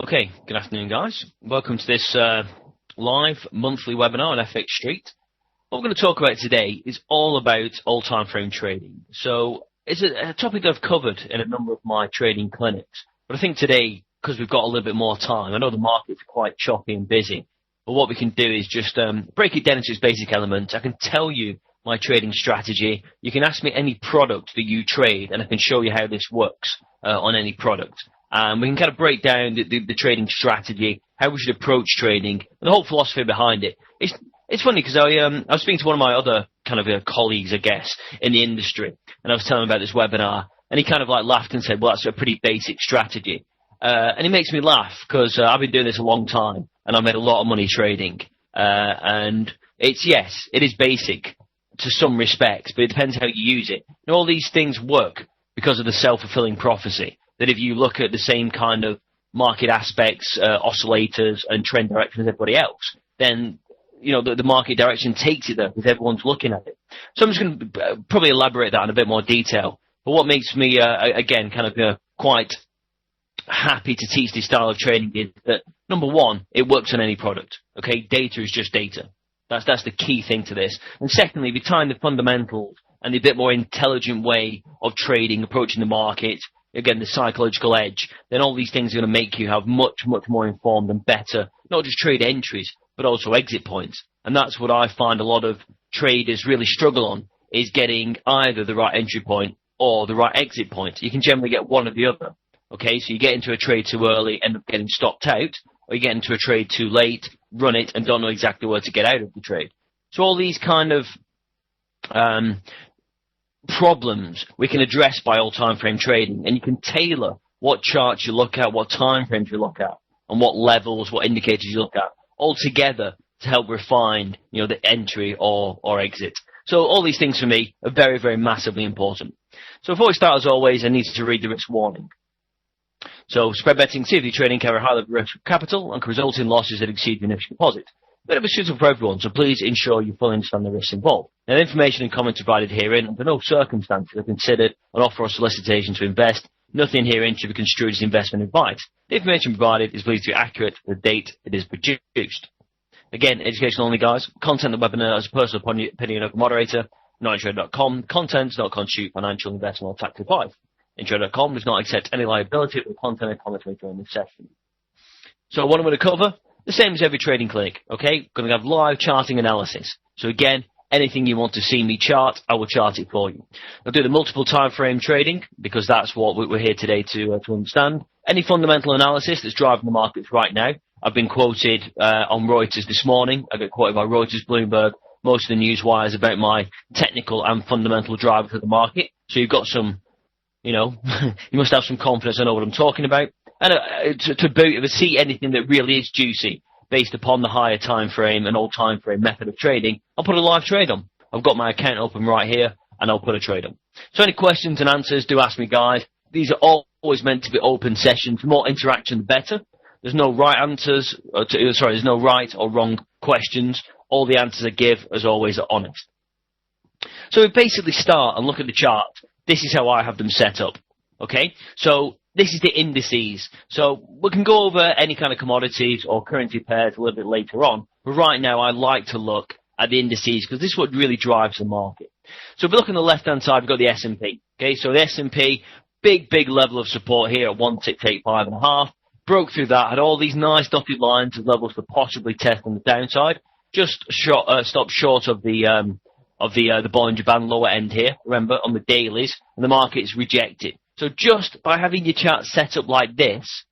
Okay, good afternoon, guys. Welcome to this live monthly webinar on FX Street. What we're going to talk about today is all about all-time frame trading. So it's a topic that I've covered in a number of my trading clinics. But I think today, because we've got a little bit more time, I know the markets are quite choppy and busy, but what we can do is just break it down into its basic elements. I can tell you my trading strategy. You can ask me any product that you trade, and I can show you how this works on any product. We can kind of break down the trading strategy, how we should approach trading, and the whole philosophy behind it. It's funny because I was speaking to one of my other kind of colleagues, I guess, in the industry, and I was telling him about this webinar, and he kind of like laughed and said, well, that's a pretty basic strategy. And it makes me laugh because I've been doing this a long time, and I've made a lot of money trading. And yes, it is basic to some respects, but it depends how you use it. And all these things work because of the self-fulfilling prophecy. That if you look at the same kind of market aspects, oscillators and trend direction as everybody else, then, you know, the market direction takes it there because everyone's looking at it. So I'm just going to probably elaborate that in a bit more detail. But what makes me, again, kind of quite happy to teach this style of trading is that, number one, it works on any product. Okay, data is just data. That's the key thing to this. And secondly, if you tie in the fundamentals and the bit more intelligent way of trading, approaching the market, again, the psychological edge, then all these things are going to make you have much, much more informed and better, not just trade entries, but also exit points. And that's what I find a lot of traders really struggle on, is getting either the right entry point or the right exit point. You can generally get one or the other. Okay, so you get into a trade too early, end up getting stopped out, or you get into a trade too late, run it, and don't know exactly where to get out of the trade. So all these kind of problems we can address by all-time frame trading, and you can tailor what charts you look at, what time frames you look at, and what levels, what indicators you look at, all together to help refine, you know, the entry or exit. So all these things for me are very, very massively important. So before we start, as always, I need to read the risk warning. So spread betting, CFD trading carry a high level of risk of capital and can result in losses that exceed your initial deposit. But it was suitable for everyone, so please ensure you fully understand the risks involved. Now, the information and comments provided herein under no circumstances are considered an offer or solicitation to invest. Nothing herein should be construed as investment advice. The information provided is believed to be accurate to the date it is produced. Again, education only, guys. Content of the webinar is a personal opinion of the moderator, not intraday.com. Content does not constitute financial, investment, or tax advice. Intraday.com does not accept any liability for the content and comments made during this session. So what I'm going to cover, the same as every trading clinic, okay? Going to have live charting analysis. So again, anything you want to see me chart, I will chart it for you. I'll do the multiple time frame trading because that's what we're here today to understand. Any fundamental analysis that's driving the markets right now. I've been quoted on Reuters this morning. I got quoted by Reuters, Bloomberg, most of the news wires about my technical and fundamental drivers of the market. So you've got some, you know, you must have some confidence I know what I'm talking about. And to boot, if I see anything that really is juicy based upon the higher time frame and old time frame method of trading, I'll put a live trade on. I've got my account open right here, and I'll put a trade on. So any questions and answers, do ask me, guys. These are always meant to be open sessions. The more interaction, the better. There's no right answers. There's no right or wrong questions. All the answers I give, as always, are honest. So we basically start and look at the chart. This is how I have them set up. Okay? So this is the indices. So we can go over any kind of commodities or currency pairs a little bit later on. But right now, I like to look at the indices because this is what really drives the market. So if we look on the left-hand side, we've got the S&P. Okay, so the S&P, big level of support here at 1685.5. Broke through that, had all these nice dotted lines as levels to possibly test on the downside. Just stopped short of the Bollinger Band lower end here. Remember, on the dailies, and the market's rejected. So just by having your chart set up like this,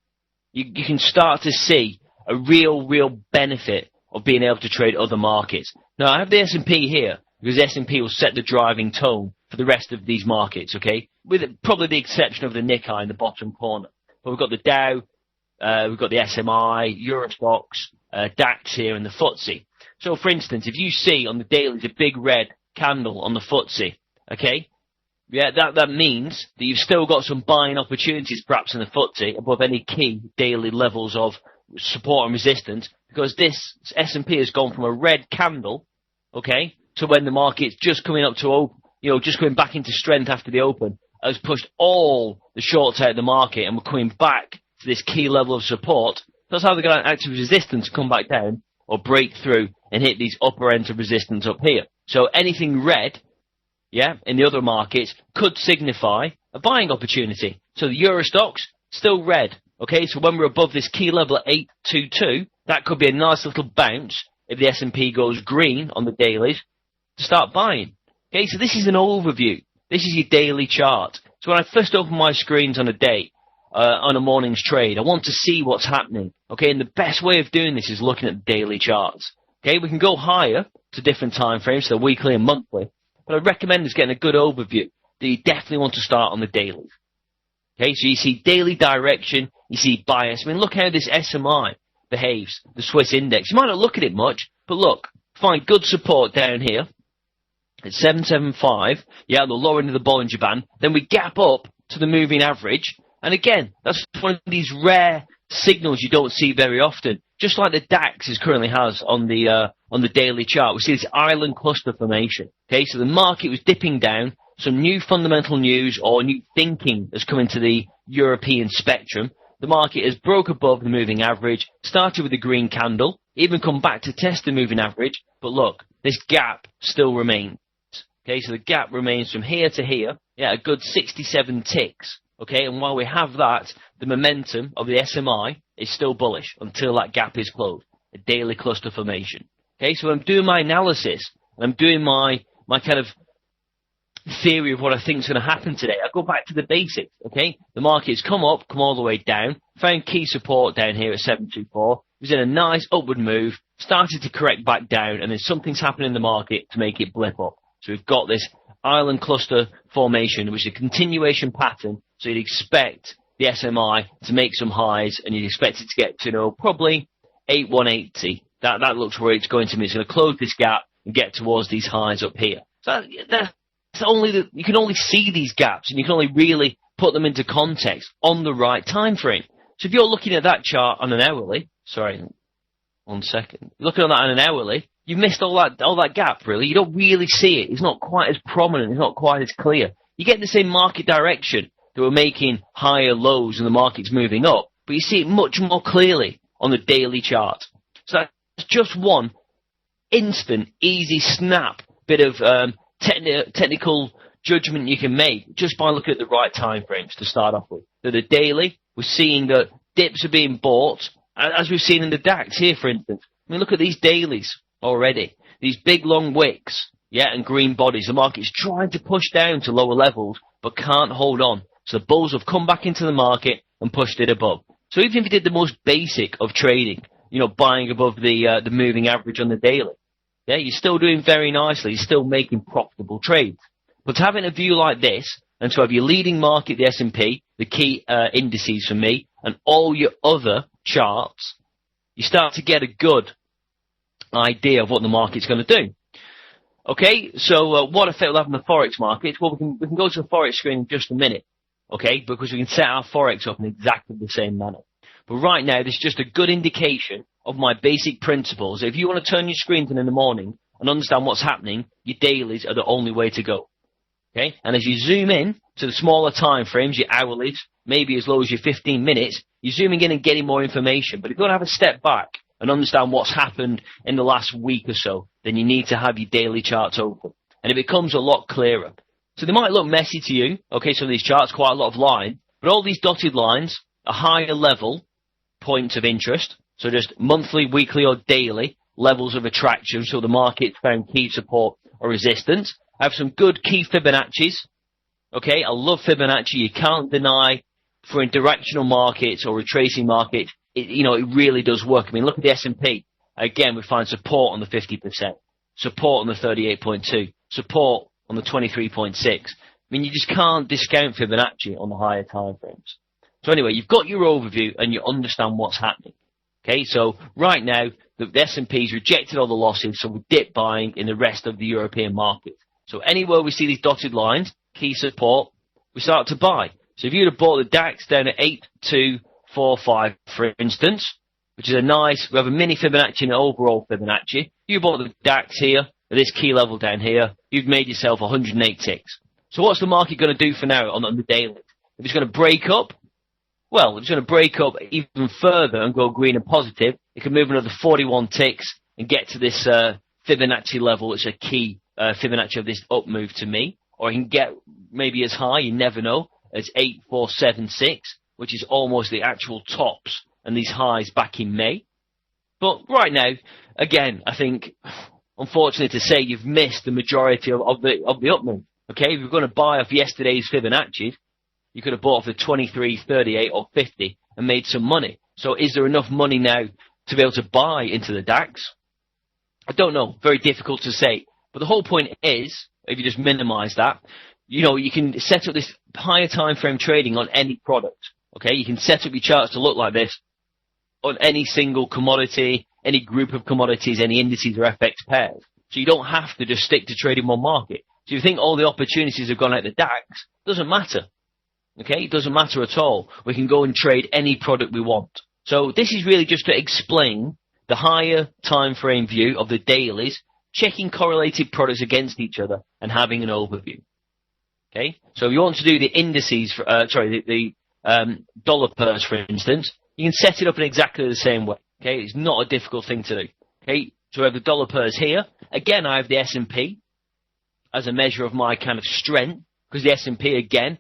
you can start to see a real benefit of being able to trade other markets. Now, I have the S&P here because the S&P will set the driving tone for the rest of these markets, okay? With probably the exception of the Nikkei in the bottom corner. But we've got the Dow, we've got the SMI, Eurostoxx, DAX here, and the FTSE. So, for instance, if you see on the dailies a big red candle on the FTSE, okay? Yeah, that means that you've still got some buying opportunities perhaps in the FTSE above any key daily levels of support and resistance because this S&P has gone from a red candle, okay, to when the market's just coming up to, just coming back into strength after the open, has pushed all the shorts out of the market and we're coming back to this key level of support, that's how they're going to act as resistance, come back down, or break through and hit these upper ends of resistance up here. So anything red, yeah, in the other markets could signify a buying opportunity. So the Euro stocks, still red. Okay, so when we're above this key level at 822, that could be a nice little bounce if the S&P goes green on the dailies to start buying. Okay, so this is an overview. This is your daily chart. So when I first open my screens on a day, on a morning's trade, I want to see what's happening. Okay, and the best way of doing this is looking at the daily charts. Okay, we can go higher to different time frames, so weekly and monthly, but I recommend is getting a good overview that you definitely want to start on the dailies. Okay, so you see daily direction, you see bias. I mean, look how this SMI behaves, the Swiss index. You might not look at it much, but look, find good support down here at 775, yeah, the lower end of the Bollinger Band. Then we gap up to the moving average. And again, that's one of these rare signals you don't see very often. Just like the DAX currently has on the daily chart, we see this island cluster formation. Okay, so the market was dipping down. Some new fundamental news or new thinking has come into the European spectrum. The market has broke above the moving average, started with a green candle, even come back to test the moving average. But look, this gap still remains. Okay, so the gap remains from here to here. Yeah, a good 67 ticks. Okay, and while we have that, the momentum of the SMI is still bullish until that gap is closed. A daily cluster formation. Okay, so I'm doing my analysis, and I'm doing my kind of theory of what I think is going to happen today. I go back to the basics, okay? The market's come up, come all the way down, found key support down here at 724. It was in a nice upward move, started to correct back down, and then something's happened in the market to make it blip up. So we've got this island cluster formation, which is a continuation pattern. So you'd expect the SMI to make some highs, and you'd expect it to get to, probably 8180. That looks where it's going to be. It's going to close this gap and get towards these highs up here. So that's you can only see these gaps, and you can only really put them into context on the right time frame. So if you're looking at that chart on an hourly, sorry, 1 second. You're looking at that on an hourly, you've missed all that gap, really. You don't really see it. It's not quite as prominent. It's not quite as clear. You get the same market direction that we're making higher lows and the market's moving up, but you see it much more clearly on the daily chart. So that's just one instant, easy snap bit of technical judgment you can make just by looking at the right time frames to start off with. So the daily, we're seeing that dips are being bought, as we've seen in the DAX here, for instance. I mean, look at these dailies already. These big, long wicks, yeah, and green bodies. The market's trying to push down to lower levels, but can't hold on. So the bulls have come back into the market and pushed it above. So even if you did the most basic of trading, buying above the moving average on the daily, yeah, you're still doing very nicely. You're still making profitable trades. But having a view like this, and to have your leading market, the S&P, the key indices for me, and all your other charts, you start to get a good idea of what the market's going to do. Okay, so what effect will have on the Forex market? Well, we can go to the Forex screen in just a minute, okay, because we can set our Forex up in exactly the same manner. But right now, this is just a good indication of my basic principles. If you want to turn your screens in the morning and understand what's happening, your dailies are the only way to go. Okay, and as you zoom in to the smaller time frames, your hourlies, maybe as low as your 15 minutes, you're zooming in and getting more information. But if you want to have a step back and understand what's happened in the last week or so, then you need to have your daily charts open. And it becomes a lot clearer. So they might look messy to you, okay, so these charts, quite a lot of line, but all these dotted lines are higher level points of interest. So just monthly, weekly, or daily levels of attraction. So the market found key support or resistance. I have some good key Fibonacci's. Okay, I love Fibonacci. You can't deny for in directional markets or retracing markets, it really does work. I mean, look at the S&P. Again, we find support on the 50%, support on the 38.2, support on the 23.6. I mean, you just can't discount Fibonacci on the higher time frames. So anyway, you've got your overview and you understand what's happening. Okay, so right now, the S&P's rejected all the losses, so we're dip buying in the rest of the European market. So anywhere we see these dotted lines, key support, we start to buy. So if you'd have bought the DAX down at 8245, for instance, which is we have a mini Fibonacci and an overall Fibonacci. You bought the DAX here, at this key level down here, you've made yourself 108 ticks. So what's the market going to do for now on the daily? If it's going to break up Well, if it's going to break up even further and go green and positive, it can move another 41 ticks and get to this Fibonacci level, which is a key Fibonacci of this up move to me. Or it can get maybe as high, you never know, as 8476, which is almost the actual tops and these highs back in May. But right now, again, I think, unfortunately to say, you've missed the majority of the up move. Okay, if you're going to buy off yesterday's Fibonacci, you could have bought for 23, 38 or 50 and made some money. So is there enough money now to be able to buy into the DAX? I don't know. Very difficult to say. But the whole point is, if you just minimize that, you can set up this higher time frame trading on any product. Okay, you can set up your charts to look like this on any single commodity, any group of commodities, any indices or FX pairs. So you don't have to just stick to trading one market. So if you think all the opportunities have gone out the DAX, it doesn't matter. Okay, it doesn't matter at all. We can go and trade any product we want. So this is really just to explain the higher time frame view of the dailies, checking correlated products against each other and having an overview. Okay, so if you want to do the indices, the dollar pairs, for instance, you can set it up in exactly the same way. Okay, it's not a difficult thing to do. Okay, so we have the dollar pairs here. Again, I have the S&P as a measure of my kind of strength, because the S&P, again,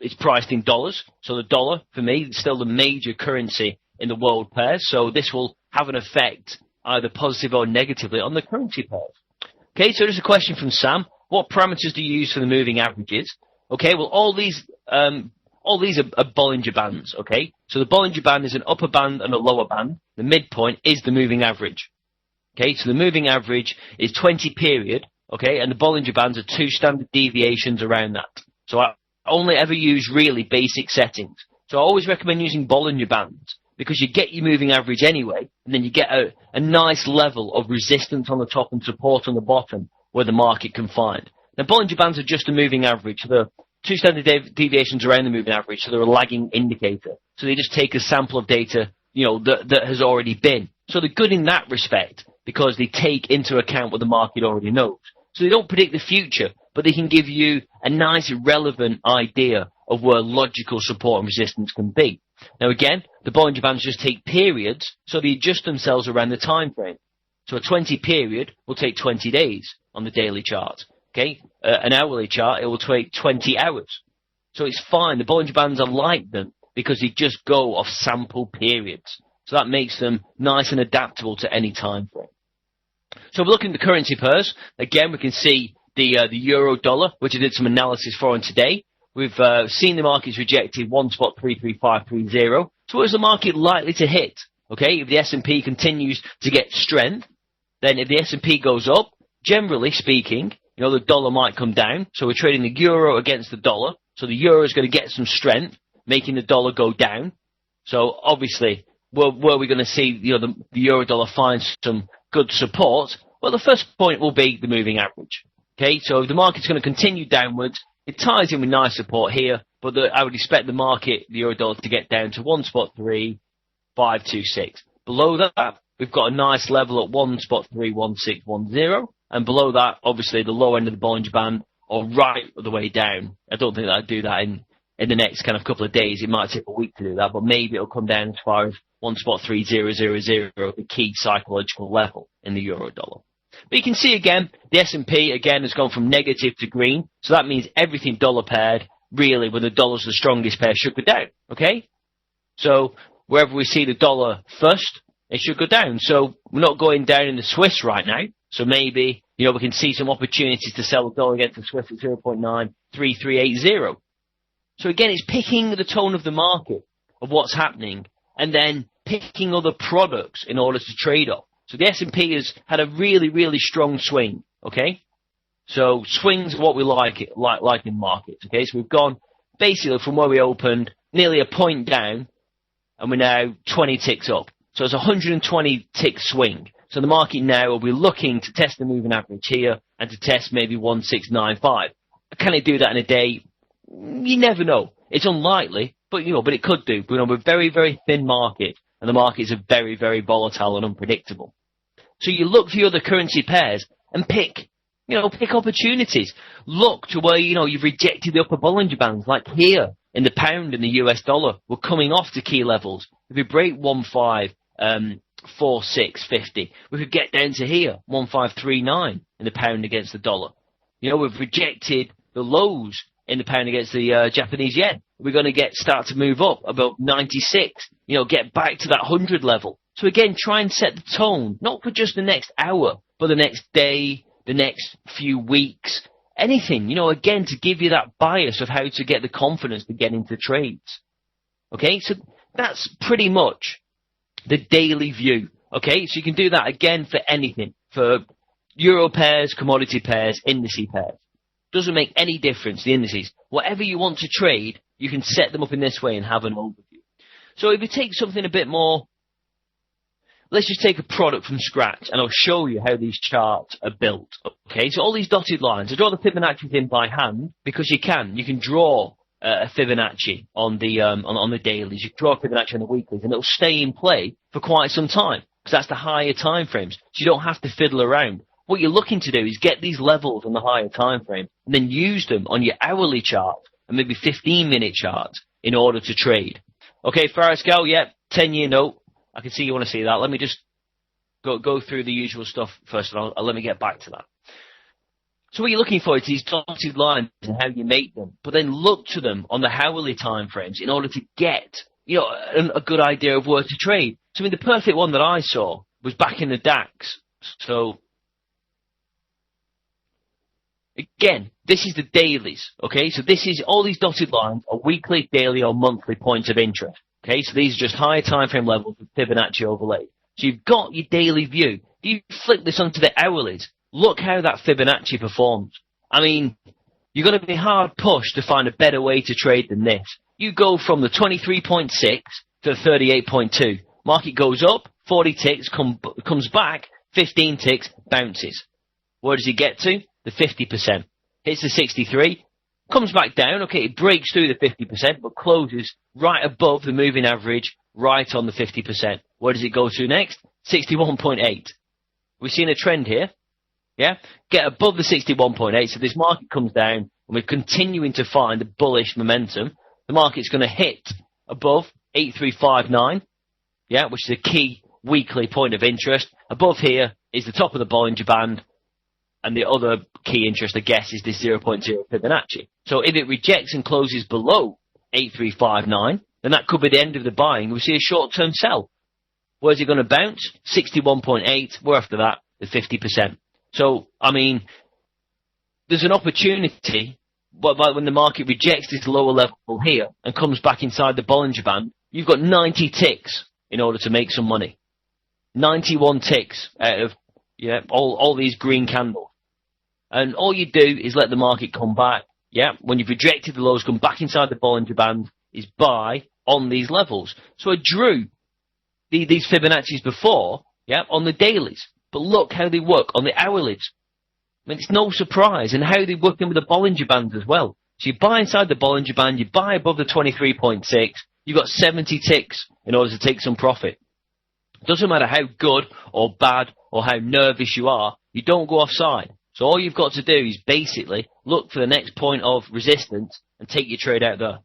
is priced in dollars. So the dollar, for me, is still the major currency in the world pairs. So this will have an effect, either positive or negatively, on the currency pairs. Okay, so there's a question from Sam. What parameters do you use for the moving averages? Okay, well, all these are Bollinger Bands, okay? So the Bollinger Band is an upper band and a lower band. The midpoint is the moving average. Okay, so the moving average is 20 period, okay, and the Bollinger Bands are 2 standard deviations around that. So I only ever use really basic settings. So I always recommend using Bollinger Bands because you get your moving average anyway, and then you get a nice level of resistance on the top and support on the bottom where the market can find. Now, Bollinger Bands are just a moving average. So they're 2 standard deviations around the moving average, so they're a lagging indicator. So they just take a sample of data, that has already been. So they're good in that respect because they take into account what the market already knows. So they don't predict the future, but they can give you a nice, relevant idea of where logical support and resistance can be. Now, again, the Bollinger Bands just take periods, so they adjust themselves around the time frame. So a 20 period will take 20 days on the daily chart. Okay, an hourly chart, it will take 20 hours. So it's fine. The Bollinger Bands are like them because they just go off sample periods. So that makes them nice and adaptable to any time frame. So we're looking at the currency pairs. Again, we can see the euro dollar, which I did some analysis for on today. We've seen the market's rejected 1.33530. So what is the market likely to hit? Okay, if the S&P continues to get strength, then if the S&P goes up, generally speaking, the dollar might come down. So we're trading the euro against the dollar. So the euro is going to get some strength, making the dollar go down. So obviously, where we're going to see the euro dollar find some good support, well, the first point will be the moving average. Okay, so if the market's going to continue downwards, it ties in with nice support here, but I would expect the market, the euro dollar, to get down to 1.3526. Below that, we've got a nice level at 1.31610, and below that, obviously, the low end of the Bollinger Band, or right the way down. I don't think I'd do that in the next kind of couple of days. It might take a week to do that, but maybe it'll come down as far as 1.3000, the key psychological level in the euro dollar. But you can see again, the S&P again has gone from negative to green. So that means everything dollar paired, really, when the dollar's the strongest pair, should go down. Okay? So wherever we see the dollar first, it should go down. So we're not going down in the Swiss right now. So maybe, we can see some opportunities to sell the dollar against the Swiss at 0.93380. So again, it's picking the tone of the market of what's happening and then picking other products in order to trade off. So the S&P has had a really, really strong swing, okay? So swings are what we like in markets, okay? So we've gone basically from where we opened nearly a point down and we're now 20 ticks up. So it's a 120 tick swing. So the market now will be looking to test the moving average here and to test maybe 1695. Can it do that in a day? You never know. It's unlikely, but it could do. We're a very, very thin market. And the markets are very, very volatile and unpredictable. So you look for your other currency pairs and pick opportunities. Look to where, you've rejected the upper Bollinger Bands, like here, in the pound and the US dollar were coming off to key levels. If we break 1.54650, we could get down to here, 1.539 in the pound against the dollar. You know, we've rejected the lows in the pound against the Japanese yen. We're going to start to move up about 96, you know, get back to that 100 level. So again, try and set the tone, not for just the next hour, but the next day, the next few weeks, anything, you know, again, to give you that bias of how to get the confidence to get into trades. Okay, so that's pretty much the daily view. Okay, so you can do that again for anything, for euro pairs, commodity pairs, indice pairs. Doesn't make any difference, the indices. Whatever you want to trade, you can set them up in this way and have an overview. So if you take something a bit more, let's just take a product from scratch, and I'll show you how these charts are built. Okay, so all these dotted lines, I draw the Fibonacci in by hand because you can. You can draw a Fibonacci on the dailies. You can draw a Fibonacci on the weeklies, and it'll stay in play for quite some time because that's the higher time frames. So you don't have to fiddle around. What you're looking to do is get these levels on the higher time frame and then use them on your hourly chart and maybe 15-minute charts in order to trade. Okay, Fariscal, yeah, 10-year note. I can see you want to see that. Let me just go through the usual stuff first, and I'll let me get back to that. So what you're looking for is these dotted lines and how you make them, but then look to them on the hourly time frames in order to get, you know, a good idea of where to trade. So I mean, the perfect one that I saw was back in the DAX. So again, this is the dailies, okay? So this is all these dotted lines are weekly, daily, or monthly points of interest. Okay, so these are just higher time frame levels with Fibonacci overlaid. So you've got your daily view. If you flip this onto the hourlies, look how that Fibonacci performs. I mean, you're going to be hard pushed to find a better way to trade than this. You go from the 23.6 to the 38.2. Market goes up, 40 ticks, comes back, 15 ticks, bounces. Where does it get to? The 50%. Hits the 63. Comes back down, okay, it breaks through the 50%, but closes right above the moving average, right on the 50%. Where does it go to next? 61.8. We've seen a trend here, yeah? Get above the 61.8, so this market comes down, and we're continuing to find the bullish momentum. The market's going to hit above 8359, yeah, which is a key weekly point of interest. Above here is the top of the Bollinger Band, and the other key interest, I guess, is this 0.0 Fibonacci. So if it rejects and closes below 8359, then that could be the end of the buying. We see a short-term sell. Where's it going to bounce? 61.8. We're after that, the 50%. So, I mean, there's an opportunity, but when the market rejects this lower level here and comes back inside the Bollinger Band, you've got 90 ticks in order to make some money. 91 ticks out of all these green candles. And all you do is let the market come back. Yeah, when you've rejected the lows, come back inside the Bollinger Band, is buy on these levels. So I drew these Fibonacci's before, yeah, on the dailies. But look how they work on the hourlies. I mean, it's no surprise. And how they work in with the Bollinger Bands as well. So you buy inside the Bollinger Band, you buy above the 23.6, you've got 70 ticks in order to take some profit. Doesn't matter how good or bad or how nervous you are, you don't go offside. So all you've got to do is basically look for the next point of resistance and take your trade out there.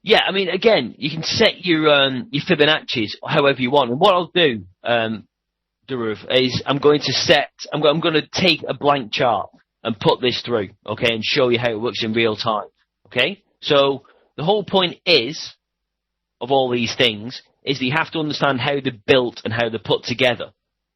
Yeah, I mean, again, you can set your Fibonacci's however you want. And what I'll do, Daruf, is I'm going to take a blank chart and put this through, okay, and show you how it works in real time, okay? So the whole point is, of all these things, is that you have to understand how they're built and how they're put together.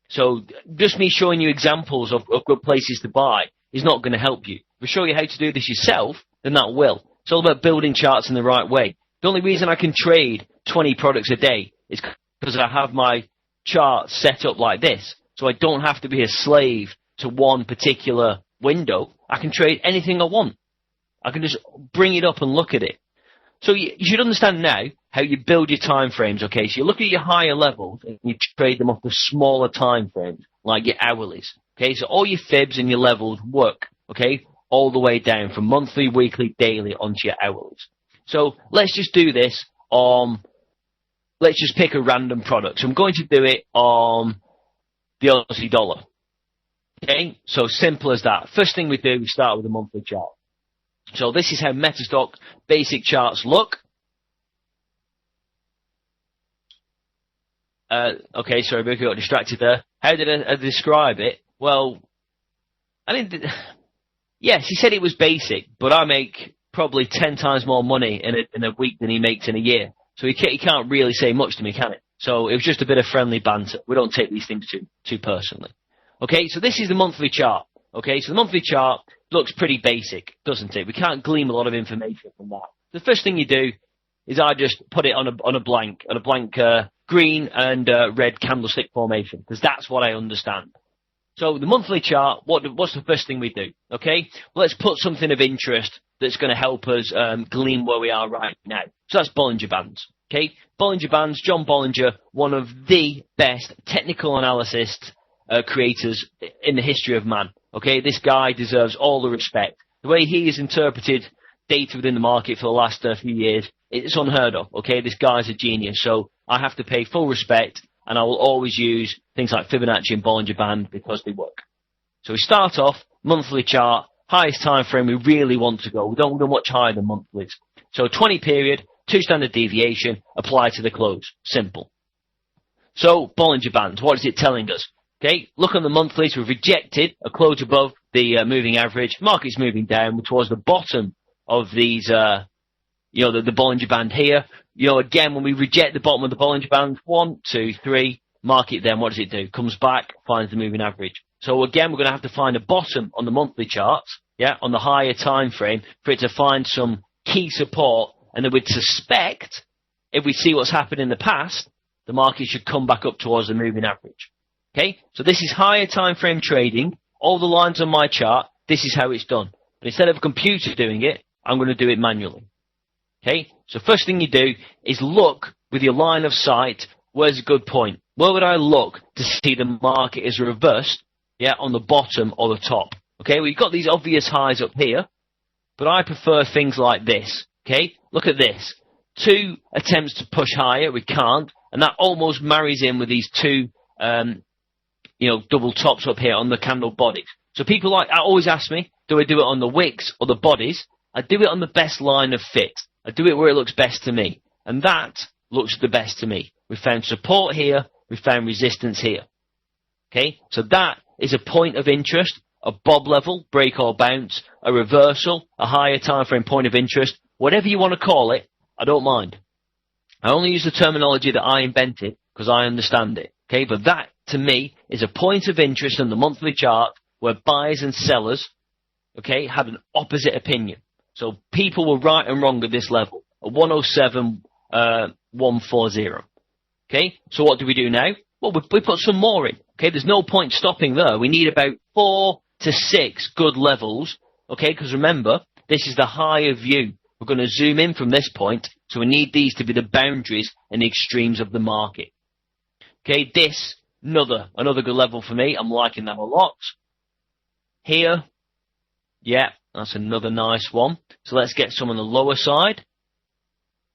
So just me showing you examples of good places to buy is not going to help you. If I show you how to do this yourself, then that will. It's all about building charts in the right way. The only reason I can trade 20 products a day is because I have my chart set up like this. So I don't have to be a slave to one particular window. I can trade anything I want. I can just bring it up and look at it. So you should understand now how you build your time frames, okay? So you look at your higher levels and you trade them off the smaller time frames, like your hourlies, okay? So all your fibs and your levels work, okay, all the way down from monthly, weekly, daily onto your hourlies. So let's just do this let's just pick a random product. So I'm going to do it on the Aussie dollar, okay? So simple as that. First thing we do, we start with a monthly chart. So this is how Metastock basic charts look. Okay, sorry, I got distracted there. How did I describe it? Well, I didn't. Yes, he said it was basic, but I make probably 10 times more money in a week than he makes in a year. So he can't really say much to me, can it? So it was just a bit of friendly banter. We don't take these things too personally. Okay, so this is the monthly chart. Okay, so the monthly chart looks pretty basic, doesn't it? We can't glean a lot of information from that. The first thing you do is I just put it on a blank green and red candlestick formation, because that's what I understand. So the monthly chart, what's the first thing we do? Okay, well, let's put something of interest that's going to help us glean where we are right now. So that's Bollinger Bands. Okay, Bollinger Bands, John Bollinger, one of the best technical analysis creators in the history of man. Okay, this guy deserves all the respect. The way he has interpreted data within the market for the last few years, it's unheard of. Okay, this guy's a genius, so I have to pay full respect, and I will always use things like Fibonacci and Bollinger Band because they work. So we start off, monthly chart, highest time frame we really want to go. We don't go much higher than monthlies. So 20 period, 2 standard deviation, apply to the close. Simple. So Bollinger Bands, what is it telling us? Okay, look on the monthlies, we've rejected a close above the moving average. Market's moving down towards the bottom of these, the Bollinger Band here. Again, when we reject the bottom of the Bollinger Band, 1, 2, 3, market then, what does it do? Comes back, finds the moving average. So again, we're going to have to find a bottom on the monthly charts, on the higher time frame, for it to find some key support, and then we'd suspect, if we see what's happened in the past, the market should come back up towards the moving average. Okay, so this is higher time frame trading. All the lines on my chart, this is how it's done. But instead of a computer doing it, I'm going to do it manually. Okay, so first thing you do is look with your line of sight, where's a good point? Where would I look to see the market is reversed, on the bottom or the top? Okay, well, you've got these obvious highs up here, but I prefer things like this. Okay, look at this. 2 attempts to push higher, we can't, and that almost marries in with these 2 double tops up here on the candle bodies. So people always ask me, do I do it on the wicks or the bodies? I do it on the best line of fit. I do it where it looks best to me. And that looks the best to me. We found support here, we found resistance here. Okay, so that is a point of interest, a bob level, break or bounce, a reversal, a higher time frame point of interest, whatever you want to call it, I don't mind. I only use the terminology that I invented because I understand it. Okay, but that to me is a point of interest in the monthly chart where buyers and sellers, had an opposite opinion. So people were right and wrong at this level, at 107, 140. Okay, so what do we do now? Well, we put some more in. Okay, there's no point stopping there. We need about 4 to 6 good levels. Okay, because remember, this is the higher view. We're going to zoom in from this point, so we need these to be the boundaries and the extremes of the market. Okay, this, another good level for me. I'm liking that a lot. Here, that's another nice one. So let's get some on the lower side.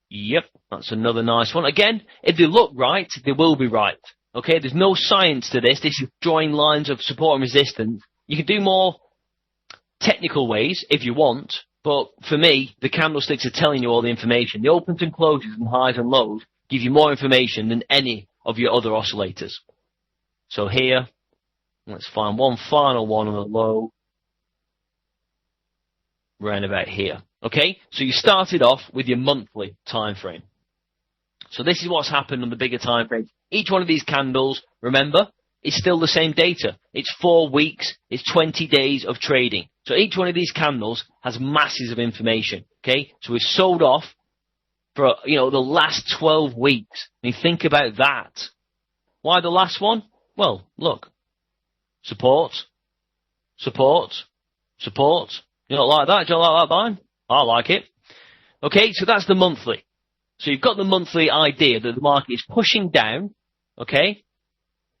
Yep, that's another nice one. Again, if they look right, they will be right. Okay, there's no science to this. This is drawing lines of support and resistance. You can do more technical ways if you want, but for me, the candlesticks are telling you all the information. The opens and closes and highs and lows give you more information than any of your other oscillators. So here, let's find one final one on the low. Round about here. Okay, so you started off with your monthly time frame. So this is what's happened on the bigger time frames. Each one of these candles, remember, is still the same data. It's 4 weeks, it's 20 days of trading. So each one of these candles has masses of information. Okay, so we've sold off for the last 12 weeks. I mean, think about that. Why the last one? Well, look, support, support, support. You don't like that? Do you don't like that, Brian? I like it. Okay, so that's the monthly. So you've got the monthly idea that the market is pushing down. Okay,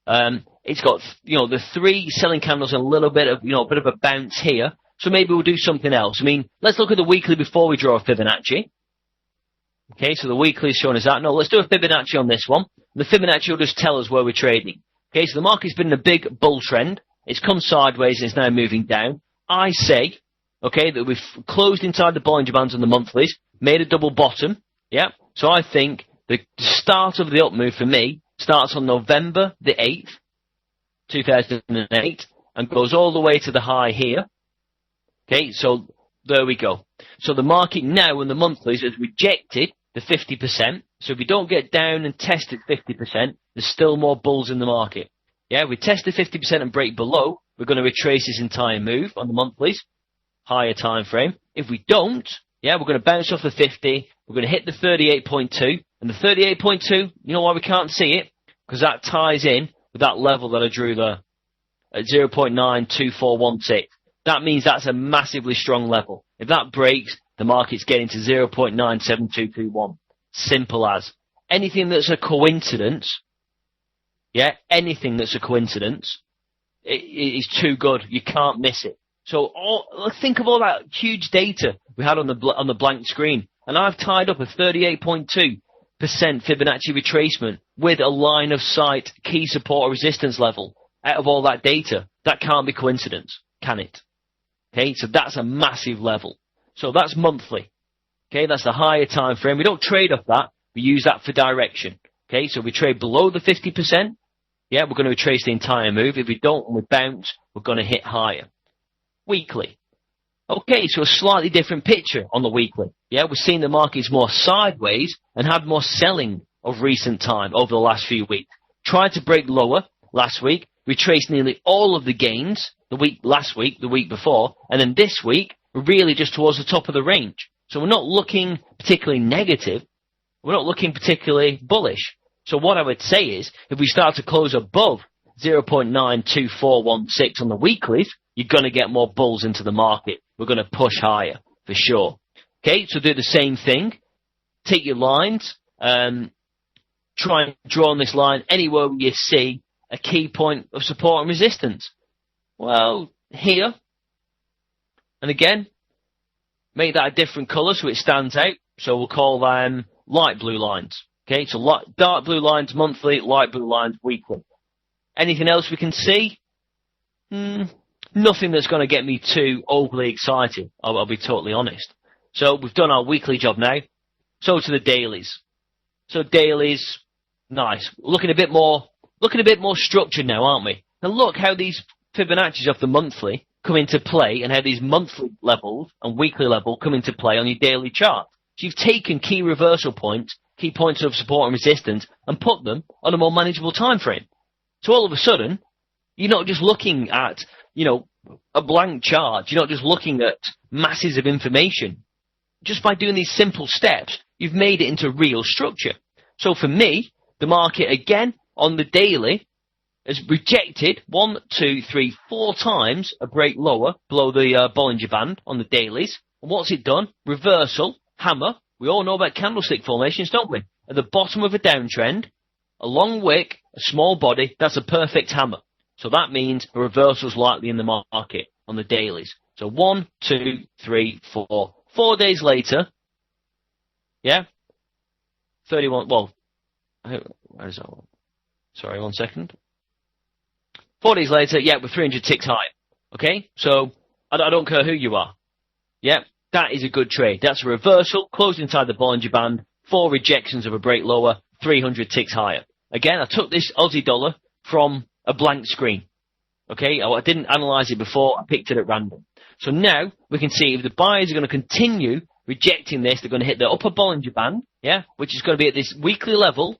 it's got the 3 selling candles and a little bit of a bit of a bounce here. So maybe we'll do something else. I mean, let's look at the weekly before we draw a Fibonacci. Okay, so the weekly is showing us that. No, let's do a Fibonacci on this one. The Fibonacci will just tell us where we're trading. Okay, so the market's been in a big bull trend. It's come sideways and it's now moving down. I say okay, that we've closed inside the Bollinger Bands on the monthlies, made a double bottom, yeah? So I think the start of the up move for me starts on November the 8th, 2008, and goes all the way to the high here. Okay, so there we go. So the market now in the monthlies has rejected the 50%. So if we don't get down and test at 50%, there's still more bulls in the market. Yeah, we test the 50% and break below, we're going to retrace this entire move on the monthlies, higher time frame. If we don't, yeah, we're going to bounce off the 50, we're going to hit the 38.2, and the 38.2, you know why we can't see it? Because that ties in with that level that I drew there at 0.92416. That means that's a massively strong level. If that breaks, the market's getting to 0.97221. Simple as. Anything that's a coincidence, yeah, anything that's a coincidence, it is too good. You can't miss it. So think of all that huge data we had on the blank screen, and I've tied up a 38.2% Fibonacci retracement with a line of sight key support or resistance level out of all that data. That can't be coincidence, can it? Okay, so that's a massive level. So that's monthly. Okay, that's the higher time frame. We don't trade off that. We use that for direction. Okay, so we trade below the 50%. Yeah, we're going to retrace the entire move. If we don't and we bounce, we're going to hit higher. Weekly. Okay, so a slightly different picture on the weekly. Yeah, we're seeing the markets more sideways and had more selling of recent time over the last few weeks. Tried to break lower last week. Retraced nearly all of the gains the week before, and then this week, we're really just towards the top of the range. So we're not looking particularly negative. We're not looking particularly bullish. So what I would say is, if we start to close above 0.92416 on the weeklies, you're going to get more bulls into the market. We're going to push higher, for sure. Okay, so do the same thing. Take your lines, try and draw on this line anywhere where you see a key point of support and resistance. Well, here. And again, make that a different colour so it stands out. So we'll call them light blue lines. Okay, so dark blue lines monthly, light blue lines weekly. Anything else we can see? Nothing that's going to get me too overly excited. I'll be totally honest. So we've done our weekly job now. So to the dailies. So dailies, nice. Looking a bit more structured now, aren't we? Now look how these Fibonacci's off the monthly come into play and how these monthly levels and weekly level come into play on your daily chart. So you've taken key reversal points, key points of support and resistance, and put them on a more manageable time frame. So all of a sudden, you're not just looking at, a blank chart. You're not just looking at masses of information. Just by doing these simple steps, you've made it into real structure. So for me, the market again on the daily has rejected 1, 2, 3, 4 times a break lower below the Bollinger Band on the dailies. And what's it done? Reversal, hammer. We all know about candlestick formations, don't we? At the bottom of a downtrend, a long wick, a small body, that's a perfect hammer. So that means a reversal is likely in the market on the dailies. So 1, 2, 3, 4. 4 days later, yeah, 31, well, where is that one? Sorry, 1 second. 4 days later, yeah, we're 300 ticks higher. Okay? So, I don't care who you are. Yeah, that is a good trade. That's a reversal, closed inside the Bollinger Band, 4 rejections of a break lower, 300 ticks higher. Again, I took this Aussie dollar from a blank screen. Okay? I didn't analyze it before, I picked it at random. So now, we can see if the buyers are going to continue rejecting this, they're going to hit the upper Bollinger Band, yeah, which is going to be at this weekly level,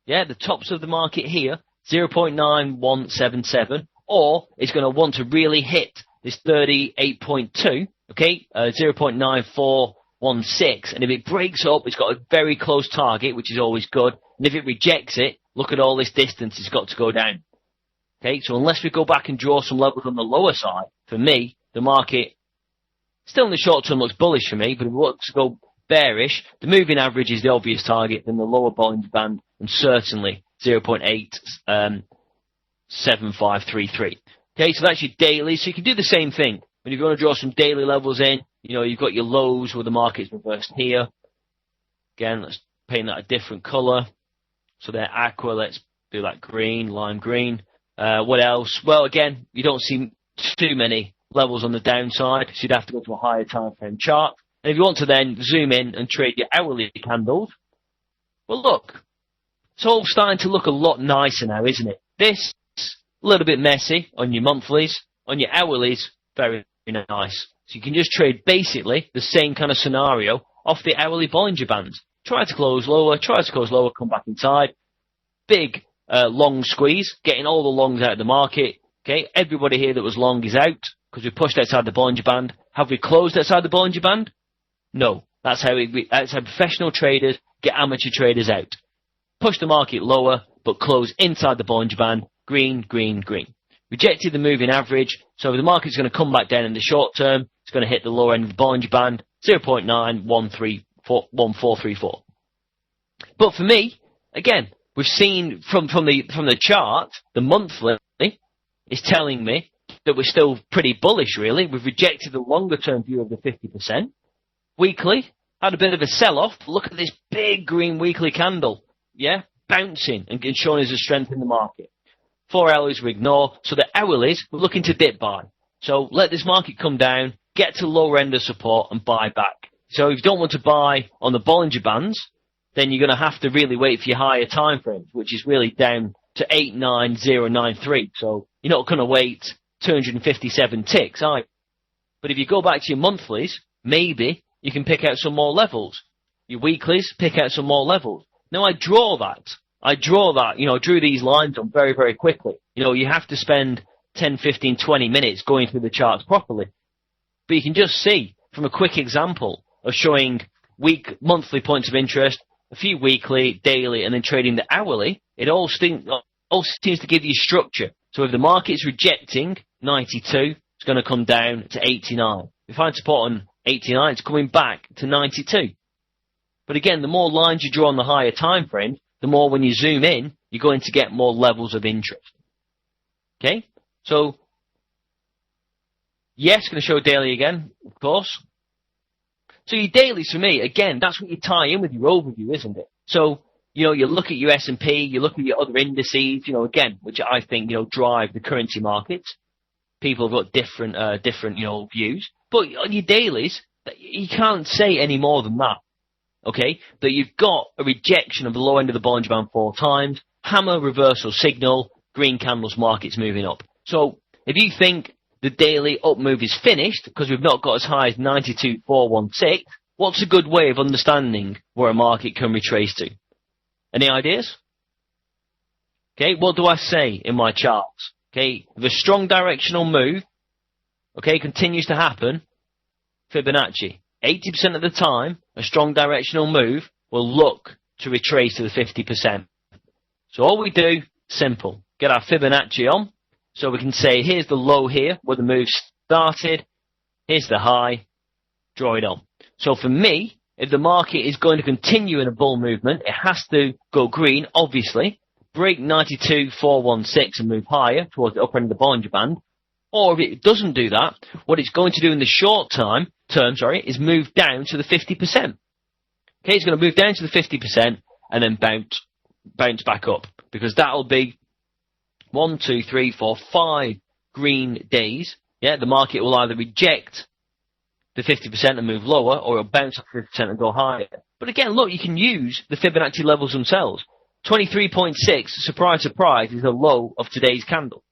yeah, the tops of the market here, 0.9177, or it's going to want to really hit this 38.2, okay, 0.9416, and if it breaks up, it's got a very close target, which is always good, and if it rejects it, look at all this distance it's got to go down. Okay, so unless we go back and draw some levels on the lower side, for me, the market, still in the short term looks bullish for me, but if it wants to go bearish, the moving average is the obvious target, then the lower Bollinger Band, and certainly 0.87533. Okay, so that's your daily. So you can do the same thing. When you want to draw some daily levels in, you've got your lows where the market's reversed here. Again, let's paint that a different colour. So they're aqua, let's do that green, lime green. What else? Well, again, you don't see too many levels on the downside, so you'd have to go to a higher time frame chart. And if you want to then zoom in and trade your hourly candles, well, look, it's all starting to look a lot nicer now, isn't it? This, a little bit messy on your monthlies. On your hourlies, very nice. So you can just trade basically the same kind of scenario off the hourly Bollinger Bands. Try to close lower, come back inside. Big long squeeze, getting all the longs out of the market. Okay, everybody here that was long is out because we pushed outside the Bollinger Band. Have we closed outside the Bollinger Band? No. That's how professional traders get amateur traders out. Push the market lower, but close inside the Bollinger Band. Green, green, green. Rejected the moving average, so the market's going to come back down in the short term. It's going to hit the lower end of the Bollinger Band, 0.91434. But for me, again, we've seen from the chart, the monthly is telling me that we're still pretty bullish, really. We've rejected the longer term view of the 50%. Weekly, had a bit of a sell-off. Look at this big green weekly candle, yeah, bouncing and showing us a strength in the market. 4 hours we ignore, so the hourlies we're looking to dip buy. So let this market come down, get to lower end of support and buy back. So if you don't want to buy on the Bollinger Bands, then you're going to have to really wait for your higher time frames, which is really down to 89093. So you're not going to wait 257 ticks, are you? But if you go back to your monthlies, maybe you can pick out some more levels. Your weeklies, pick out some more levels. Now I drew that, drew these lines on very, very quickly. You have to spend 10, 15, 20 minutes going through the charts properly. But you can just see from a quick example of showing monthly points of interest, a few weekly, daily, and then trading the hourly, it all seems to give you structure. So if the market's rejecting 92, it's going to come down to 89. If I find support on 89, it's coming back to 92. But again, the more lines you draw on the higher time frame, the more when you zoom in, you're going to get more levels of interest. Okay? So, yes, going to show daily again, of course. So your dailies, for me, again, that's what you tie in with your overview, isn't it? So, you look at your S&P, you look at your other indices, again, which I think, drive the currency markets. People have got different, views. But on your dailies, you can't say any more than that. Okay, that you've got a rejection of the low end of the Bollinger Band 4 times, hammer reversal signal, green candles, markets moving up. So if you think the daily up move is finished because we've not got as high as 92,416, what's a good way of understanding where a market can retrace to? Any ideas? Okay, what do I say in my charts? Okay, if a strong directional move, continues to happen, Fibonacci. 80% of the time, a strong directional move will look to retrace to the 50%. So all we do, simple, get our Fibonacci on, so we can say, here's the low here, where the move started, here's the high, draw it on. So for me, if the market is going to continue in a bull movement, it has to go green, obviously, break 92,416 and move higher towards the upper end of the Bollinger Band. Or if it doesn't do that, what it's going to do in the short term, is move down to the 50%. Okay, it's going to move down to the 50% and then bounce back up. Because that'll be 1, 2, 3, 4, 5 green days. Yeah, the market will either reject the 50% and move lower, or it'll bounce up 50% and go higher. But again, look, you can use the Fibonacci levels themselves. 23.6, surprise, surprise, is the low of today's candle.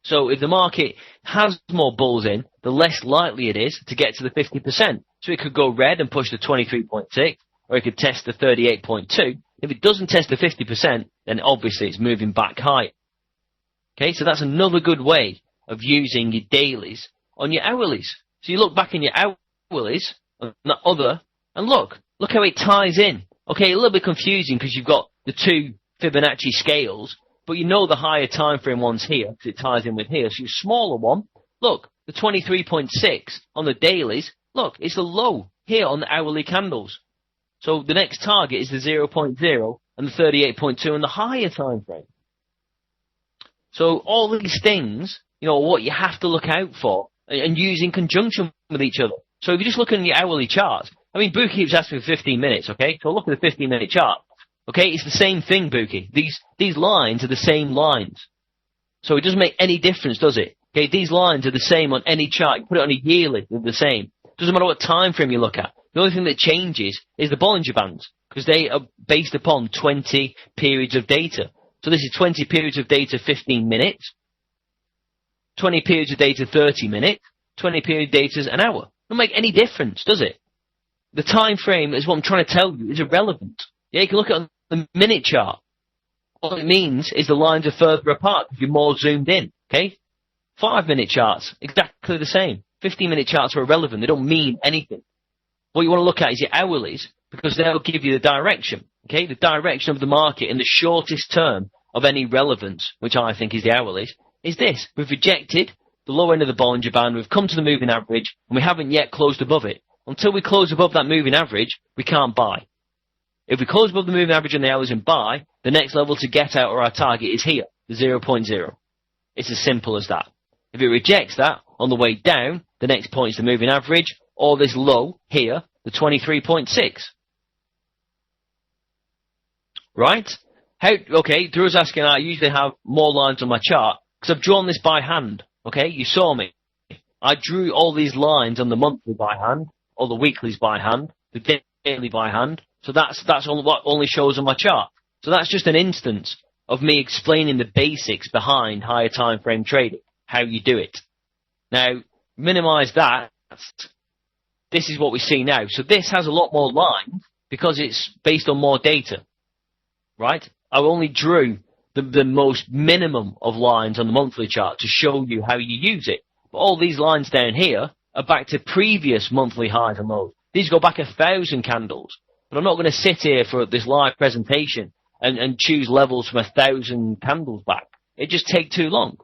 So if the market has more bulls in, the less likely it is to get to the 50%. So it could go red and push the 23.6, or it could test the 38.2. If it doesn't test the 50%, then obviously it's moving back high. Okay, so that's another good way of using your dailies on your hourlies. So you look back in your hourlies, and look how it ties in. Okay, a little bit confusing because you've got the two Fibonacci scales, but you know the higher time frame one's here because it ties in with here. So your smaller one, look, the 23.6 on the dailies, look, it's the low here on the hourly candles. So the next target is the 0.0 and the 38.2 on the higher time frame. So all these things, what you have to look out for and use in conjunction with each other. So if you're just looking at your hourly charts, Buki keeps asking for 15 minutes, okay? So look at the 15-minute chart. Okay, it's the same thing, Buki. These lines are the same lines. So it doesn't make any difference, does it? Okay, these lines are the same on any chart. You put it on a yearly, they're the same. Doesn't matter what time frame you look at. The only thing that changes is the Bollinger Bands, because they are based upon 20 periods of data. So this is 20 periods of data, 15 minutes. 20 periods of data, 30 minutes. 20 period data is an hour. Doesn't make any difference, does it? The time frame is what I'm trying to tell you is irrelevant. Yeah, you can look at the minute chart. All it means is the lines are further apart if you're more zoomed in. Okay? 5-minute charts, exactly the same. 15-minute charts are irrelevant. They don't mean anything. What you want to look at is your hourlies, because they'll give you the direction. Okay? The direction of the market in the shortest term of any relevance, which I think is the hourlies, is this. We've rejected the low end of the Bollinger Band. We've come to the moving average, and we haven't yet closed above it. Until we close above that moving average, we can't buy. If we close above the moving average on the hours and buy, the next level to get out or our target is here, the 0.0. It's as simple as that. If it rejects that on the way down, the next point is the moving average, or this low here, the 23.6. Right? Okay, Drew's asking, I usually have more lines on my chart, because I've drawn this by hand. Okay, you saw me. I drew all these lines on the monthly by hand, or the weeklies by hand, the daily by hand. So that's what only shows on my chart. So that's just an instance of me explaining the basics behind higher time frame trading, how you do it. Now, minimize that. This is what we see now. So this has a lot more lines because it's based on more data, right? I only drew the most minimum of lines on the monthly chart to show you how you use it. But all these lines down here are back to previous monthly highs and lows. These go back 1,000 candles. But I'm not going to sit here for this live presentation and choose levels from 1,000 candles back. It just take too long.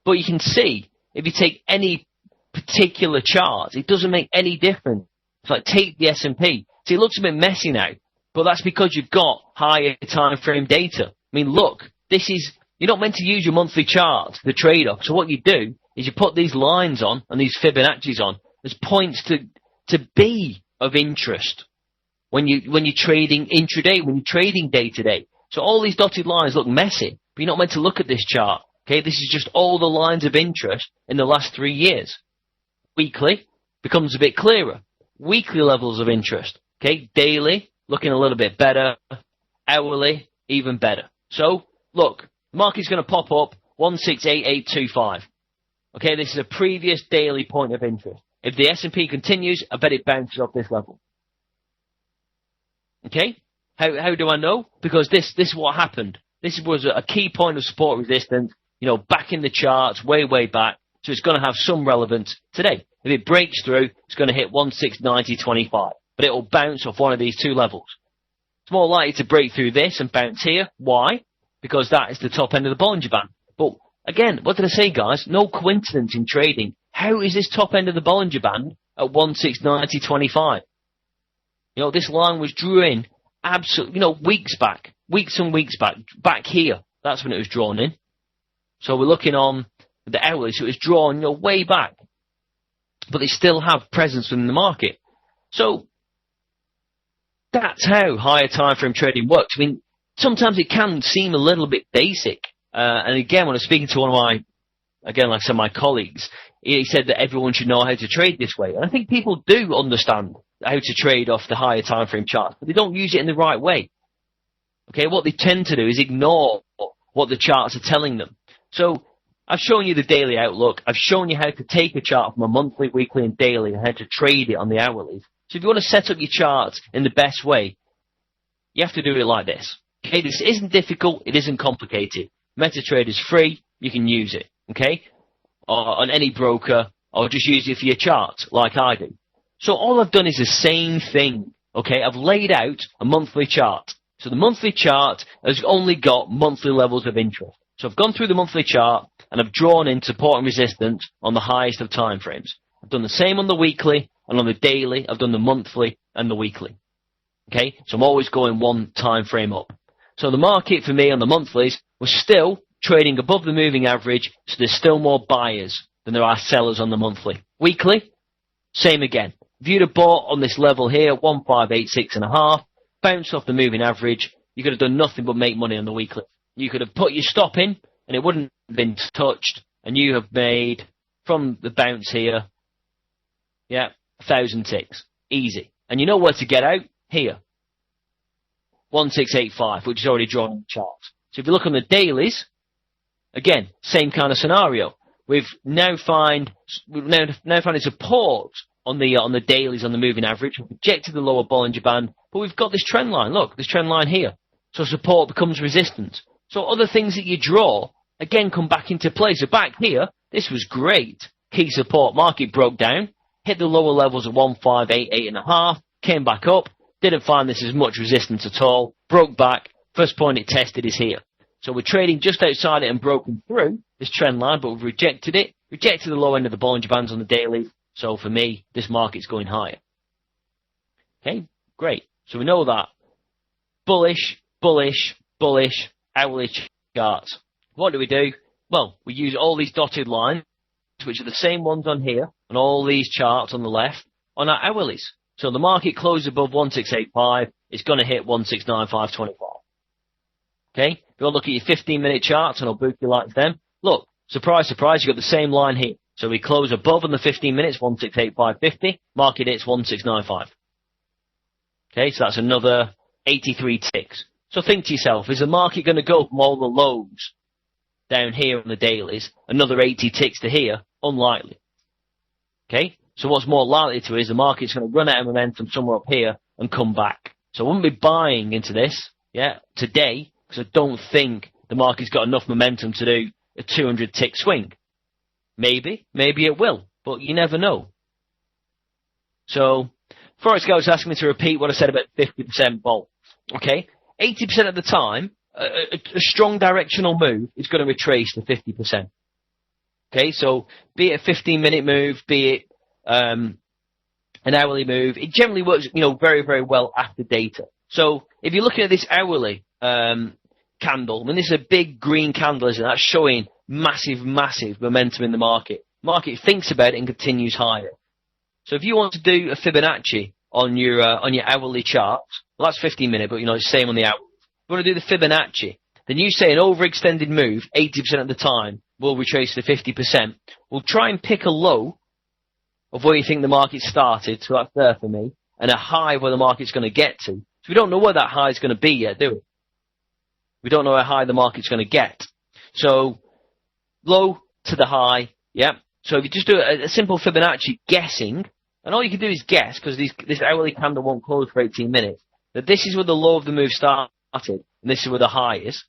But you can see, if you take any particular chart, it doesn't make any difference. It's like, take the S&P. See, it looks a bit messy now, but that's because you've got higher time frame data. I mean, look, you're not meant to use your monthly chart, the trade-off. So what you do is you put these lines on and these Fibonacci's on as points to be of interest when you're trading intraday, when you're trading day to day. So all these dotted lines look messy, but you're not meant to look at this chart. Okay, this is just all the lines of interest in the last 3 years. Weekly becomes a bit clearer. Weekly levels of interest. Okay, daily looking a little bit better. Hourly even better. So look, the market's going to pop up 168825. Okay, this is a previous daily point of interest. If the S&P continues, I bet it bounces off this level. Okay, how do I know? Because this is what happened. This was a key point of support resistance. You know, back in the charts, way back. So it's going to have some relevance today. If it breaks through, it's going to hit 1690.25. But it will bounce off one of these two levels. It's more likely to break through this and bounce here. Why? Because that is the top end of the Bollinger Band. But again, what did I say, guys? No coincidence in trading. How is this top end of the Bollinger Band at 1690.25? You know, this line was drew in absolutely, weeks and weeks back here. That's when it was drawn in. So we're looking on the hourly, so it was drawn, way back. But they still have presence in the market. So that's how higher time frame trading works. I mean, sometimes it can seem a little bit basic. And again, when I was speaking to one of my colleagues, he said that everyone should know how to trade this way. And I think people do understand how to trade off the higher time frame charts, but they don't use it in the right way. Okay, what they tend to do is ignore what the charts are telling them. So I've shown you the daily outlook. I've shown you how to take a chart from a monthly, weekly, and daily and how to trade it on the hourlies. So if you want to set up your charts in the best way, you have to do it like this. Okay, this isn't difficult. It isn't complicated. MetaTrader is free. You can use it. Okay, or on any broker, or just use it for your charts like I do. So all I've done is the same thing. Okay, I've laid out a monthly chart. So the monthly chart has only got monthly levels of interest. So I've gone through the monthly chart and I've drawn in support and resistance on the highest of time frames. I've done the same on the weekly, and on the daily I've done the monthly and the weekly. Okay, so I'm always going one time frame up. So the market for me on the monthlies was still trading above the moving average, so there's still more buyers than there are sellers on the monthly. Weekly, same again. If you'd have bought on this level here, 1586.5, bounced off the moving average, you could have done nothing but make money on the weekly. You could have put your stop in, and it wouldn't have been touched, and you have made, from the bounce here, 1,000 ticks. Easy. And you know where to get out? Here. 1685, which is already drawn on the chart. So if you look on the dailies, again, same kind of scenario. We've now found support on the dailies, on the moving average. We've rejected the lower Bollinger Band, but we've got this trend line. Look, this trend line here. So support becomes resistance. So other things that you draw, again, come back into play. So back here, this was great. Key support. Market broke down, hit the lower levels of 1588.5, came back up, didn't find this as much resistance at all, broke back. First point it tested is here. So we're trading just outside it and broken through this trend line, but we've rejected it. Rejected the low end of the Bollinger Bands on the daily. So for me, this market's going higher. Okay, great. So we know that. Bullish, bullish, bullish, hourly charts. What do? Well, we use all these dotted lines, which are the same ones on here, and all these charts on the left, on our hourlies. So the market closed above 1685, it's going to hit 1695.25. Okay? If you look at your 15-minute charts, and I'll book you like them, look, surprise, surprise, you've got the same line here. So we close above on the 15 minutes, 1685.50, market hits 1695. Okay, so that's another 83 ticks. So think to yourself, is the market going to go from all the lows down here on the dailies, another 80 ticks to here? Unlikely. Okay, so what's more likely to is the market's going to run out of momentum somewhere up here and come back. So I wouldn't be buying into this, today, because I don't think the market's got enough momentum to do a 200 tick swing. Maybe it will, but you never know. So, Forex guy was asking me to repeat what I said about 50% vol. Okay, 80% of the time, a strong directional move is going to retrace to 50%. Okay, so be it a 15-minute move, be it an hourly move, it generally works, very, very well after data. So if you're looking at this hourly candle, I mean, this is a big green candle, isn't it? That's showing massive, massive momentum in the market. Market thinks about it and continues higher. So if you want to do a Fibonacci on your hourly chart, well, that's 15-minute, but it's the same on the hour. If you want to do the Fibonacci, then you say an overextended move 80% of the time will retrace to 50%. We'll try and pick a low of where you think the market started, so that's there for me, and a high where the market's going to get to. So we don't know where that high is going to be yet, do we? We don't know how high the market's going to get. So low to the high, So if you just do a simple Fibonacci guessing, and all you can do is guess, because this hourly candle won't close for 18 minutes, that this is where the low of the move started, and this is where the high is,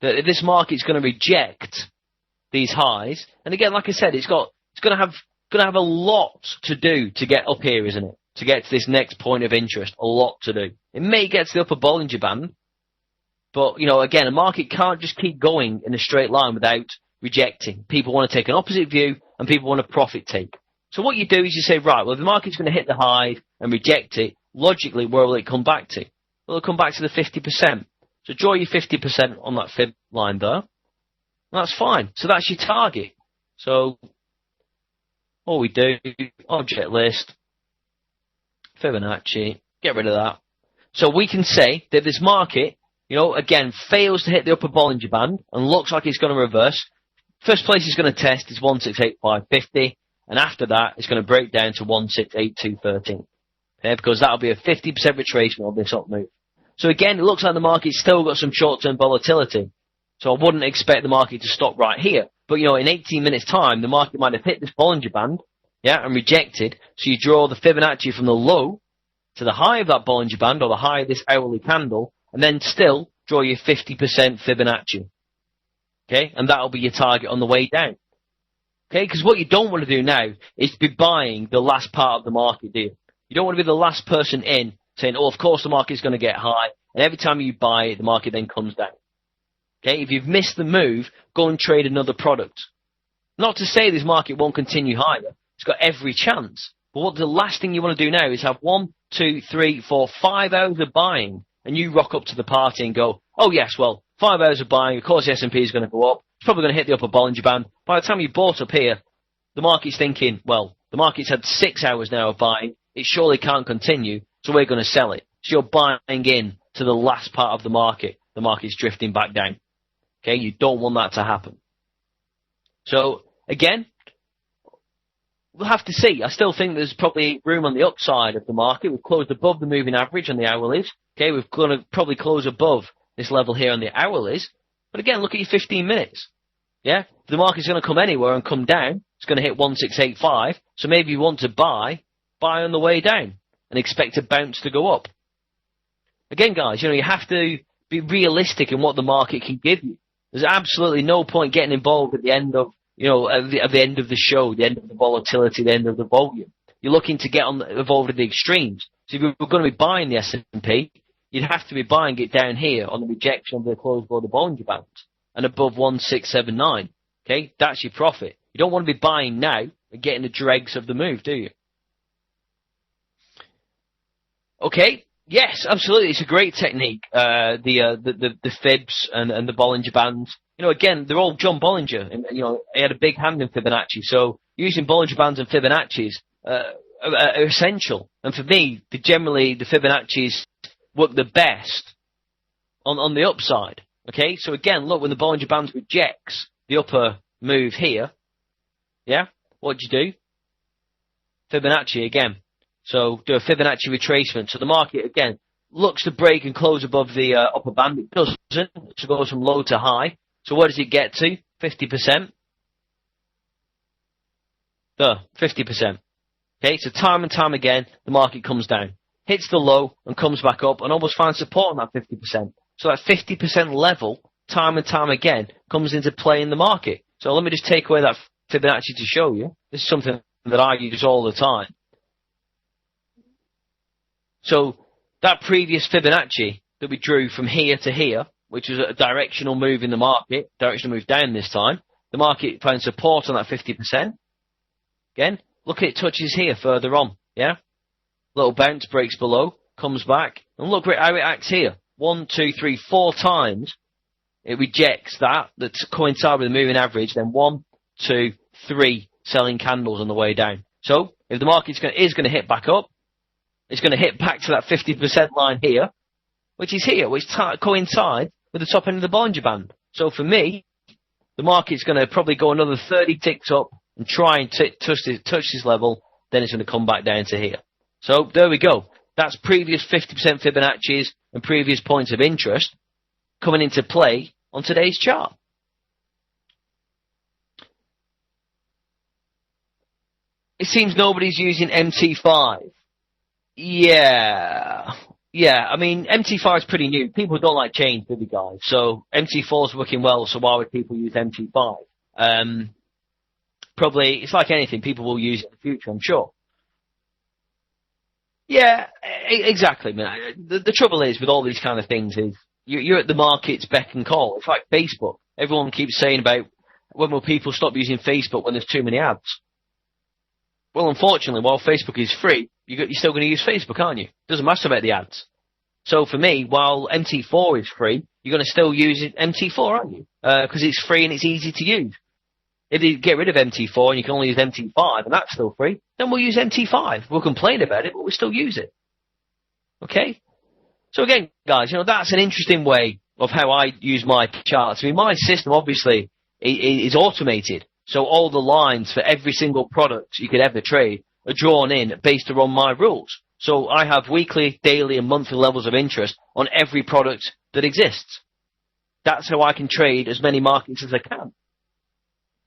that this market's going to reject these highs, and again, like I said, it's going to have a lot to do to get up here, isn't it? To get to this next point of interest, a lot to do. It may get to the upper Bollinger Band, but, again, a market can't just keep going in a straight line without rejecting. People want to take an opposite view, and people want to profit take. So what you do is you say, right, well, if the market's going to hit the high and reject it, logically, where will it come back to? Well, it'll come back to the 50%. So draw your 50% on that fib line there. That's fine. So that's your target. So all we do, object list, Fibonacci, get rid of that. So we can say that this market, again, fails to hit the upper Bollinger Band and looks like it's going to reverse. First place it's going to test is 1685.50, and after that, it's going to break down to 1682.13. Okay, because that'll be a 50% retracement of this up move. So again, it looks like the market's still got some short-term volatility. So I wouldn't expect the market to stop right here. But, in 18 minutes' time, the market might have hit this Bollinger Band, and rejected. So you draw the Fibonacci from the low to the high of that Bollinger Band, or the high of this hourly candle, and then still draw your 50% Fibonacci. Okay, and that'll be your target on the way down. Okay, because what you don't want to do now is be buying the last part of the market, do you? You don't want to be the last person in saying, of course the market's going to get high, and every time you buy it, the market then comes down. Okay, if you've missed the move, go and trade another product. Not to say this market won't continue higher. It's got every chance. But what the last thing you want to do now is have 1, 2, 3, 4, 5 hours of buying, and you rock up to the party and go, oh yes, well, 5 hours of buying, of course the S&P is going to go up, it's probably going to hit the upper Bollinger Band. By the time you bought up here, the market's thinking, well, the market's had 6 hours now of buying, it surely can't continue, so we're going to sell it. So you're buying in to the last part of the market's drifting back down. Okay, you don't want that to happen. So, again, we'll have to see. I still think there's probably room on the upside of the market. We've closed above the moving average on the hourlies. Okay, we're going to probably close above this level here on the hourlies. But again, look at your 15 minutes. Yeah, if the market's going to come anywhere and come down, it's going to hit 1685. So maybe you want to buy on the way down and expect a bounce to go up. Again, guys, you have to be realistic in what the market can give you. There's absolutely no point getting involved at the end of, at the end of the show, the end of the volatility, the end of the volume. You're looking to get involved in the extremes. So if you're going to be buying the S&P, you'd have to be buying it down here on the rejection of the close below the Bollinger Band and above 1679. Okay, that's your profit. You don't want to be buying now and getting the dregs of the move, do you? Okay, yes, absolutely. It's a great technique. The fibs and the Bollinger Bands. Again, they're all John Bollinger, and he had a big hand in Fibonacci. So using Bollinger Bands and Fibonacci's are essential. And for me, the Fibonacci's work the best on the upside. Okay, so again, look, when the Bollinger Bands rejects the upper move here, yeah, what do you do? Fibonacci again. So do a Fibonacci retracement. So the market, again, looks to break and close above the upper band. It doesn't. It goes from low to high. So where does it get to? 50%. 50%. Okay, so time and time again, the market comes down, hits the low and comes back up and almost finds support on that 50%. So that 50% level, time and time again, comes into play in the market. So let me just take away that Fibonacci to show you. This is something that I use all the time. So that previous Fibonacci that we drew from here to here, which was a directional move in the market, directional move down this time, the market found support on that 50%. Again, look at it touches here further on, yeah? Little bounce, breaks below, comes back, and look how it acts here. 1, 2, 3, 4 times it rejects that coincide with the moving average, then 1, 2, 3 selling candles on the way down. So if the market is going to hit back up, it's going to hit back to that 50% line here, which coincides with the top end of the Bollinger Band. So for me, the market's going to probably go another 30 ticks up and try and touch this level, then it's going to come back down to here. So there we go. That's previous 50% Fibonacci's and previous points of interest coming into play on today's chart. It seems nobody's using MT5. Yeah. I mean, MT5 is pretty new. People don't like change, do they, guys? So MT4 is working well, so why would people use MT5? Probably, it's like anything. People will use it in the future, I'm sure. Yeah, exactly, man. The trouble is with all these kind of things is you're at the market's beck and call. It's like Facebook. Everyone keeps saying about when will people stop using Facebook when there's too many ads? Well, unfortunately, while Facebook is free, you're still going to use Facebook, aren't you? Doesn't matter about the ads. So for me, while MT4 is free, you're going to still use MT4, aren't you? Because it's free and it's easy to use. If you get rid of MT4 and you can only use MT5 and that's still free, then we'll use MT5. We'll complain about it, but we'll still use it. Okay? So again, guys, that's an interesting way of how I use my charts. I mean, my system obviously is automated. So all the lines for every single product you could ever trade are drawn in based around my rules. So I have weekly, daily and monthly levels of interest on every product that exists. That's how I can trade as many markets as I can.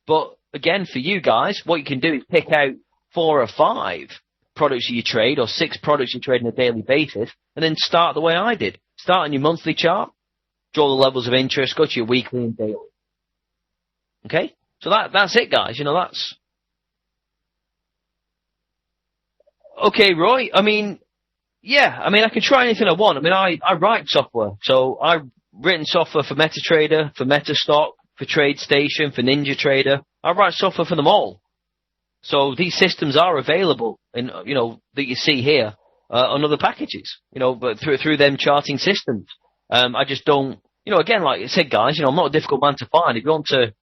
But again, for you guys, what you can do is pick out 4 or 5 products you trade or 6 products you trade on a daily basis and then start the way I did. Start on your monthly chart, draw the levels of interest, go to your weekly and daily. Okay? So that's it, guys. That's... Okay, Roy. I mean, yeah. I mean, I can try anything I want. I mean, I write software. So I've written software for MetaTrader, for MetaStock, for TradeStation, for NinjaTrader. I write software for them all. So these systems are available in, that you see here, on other packages, but through them charting systems. I just don't, again, like I said, guys, I'm not a difficult man to find. If you want to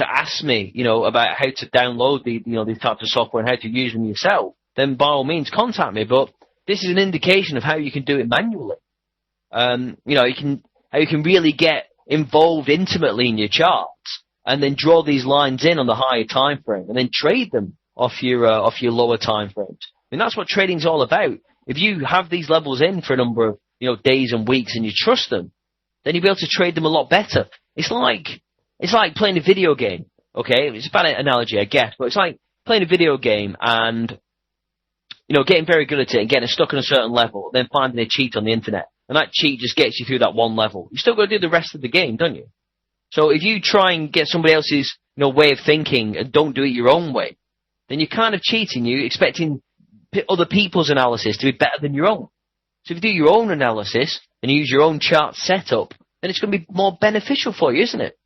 ask me, about how to download these types of software and how to use them yourself, then by all means contact me. But this is an indication of how you can do it manually. How you can really get involved intimately in your charts and then draw these lines in on the higher time frame, and then trade them off your lower time frames. I mean, that's what trading's all about. If you have these levels in for a number of days and weeks, and you trust them, then you'll be able to trade them a lot better. It's like playing a video game. Okay, it's a bad analogy, I guess, but it's like playing a video game and getting very good at it and getting stuck on a certain level, then finding a cheat on the internet, and that cheat just gets you through that one level. You still got to do the rest of the game, don't you? So if you try and get somebody else's way of thinking and don't do it your own way, then you're kind of cheating. You expecting other people's analysis to be better than your own. So if you do your own analysis and use your own chart setup, then it's going to be more beneficial for you, isn't it?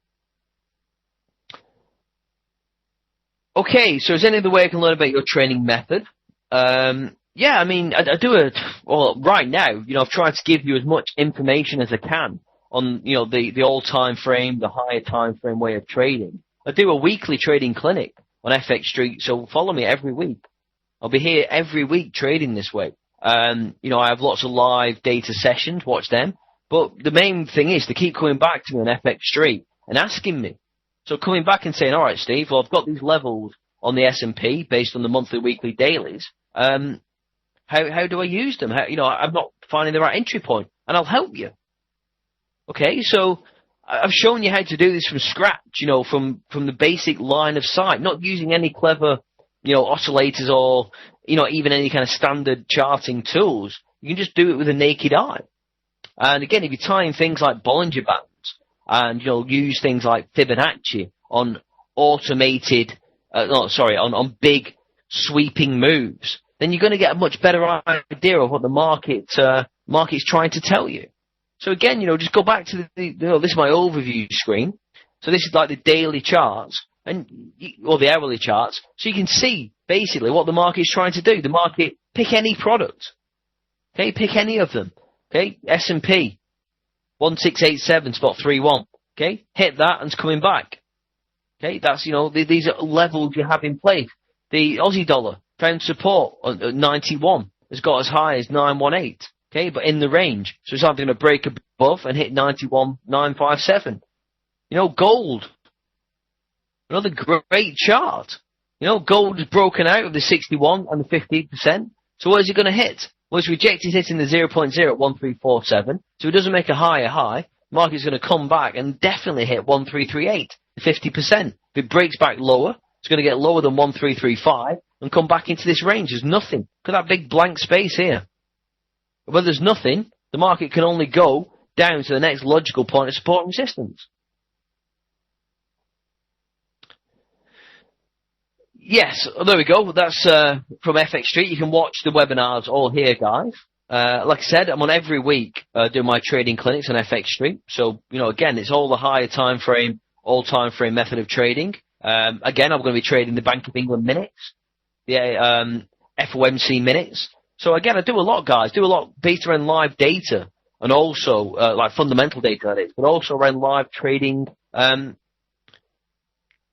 Okay, so is there any other way I can learn about your training method? Yeah, I mean, I do it, well, right now, I've tried to give you as much information as I can on, the old time frame, the higher time frame way of trading. I do a weekly trading clinic on FX Street, so follow me every week. I'll be here every week trading this way. I have lots of live data sessions, watch them. But the main thing is to keep coming back to me on FX Street and asking me. So coming back and saying, all right, Steve, well, I've got these levels on the S&P based on the monthly, weekly, dailies. How do I use them? I'm not finding the right entry point, and I'll help you. Okay, so I've shown you how to do this from scratch, from the basic line of sight, not using any clever, oscillators or, even any kind of standard charting tools. You can just do it with a naked eye. And again, if you tie in things like Bollinger Bands and, use things like Fibonacci on automated, on big sweeping moves, then you're going to get a much better idea of what the market's trying to tell you. So again, just go back to this is my overview screen. So this is like the daily charts or the hourly charts. So you can see basically what the market's trying to do. The market, pick any product. Okay, pick any of them. Okay, S&P, 1687, spot 31. Okay, hit that and it's coming back. Okay, that's, these are levels you have in place. The Aussie dollar found support at 91. It's got as high as 918. Okay, but in the range. So it's either going to break above and hit 91,957. Gold. Another great chart. Gold is broken out of the 61 and the 15%. So what is it going to hit? Well, it's rejected hitting the 0.0 at 1347. So it doesn't make a higher high. The market's going to come back and definitely hit 1338, 50%. If it breaks back lower, it's going to get lower than 1335 and come back into this range. There's nothing. Look at that big blank space here. Where there's nothing, the market can only go down to the next logical point of support and resistance. Yes, there we go. That's from FX Street. You can watch the webinars all here, guys. Like I said, I'm on every week doing my trading clinics on FX Street. So, again, it's all the higher time frame, all time frame method of trading. Again, I'm going to be trading the Bank of England minutes, the FOMC minutes. So again, I do a lot, guys. Do a lot based around live data and also like fundamental data, that is, but also around live trading.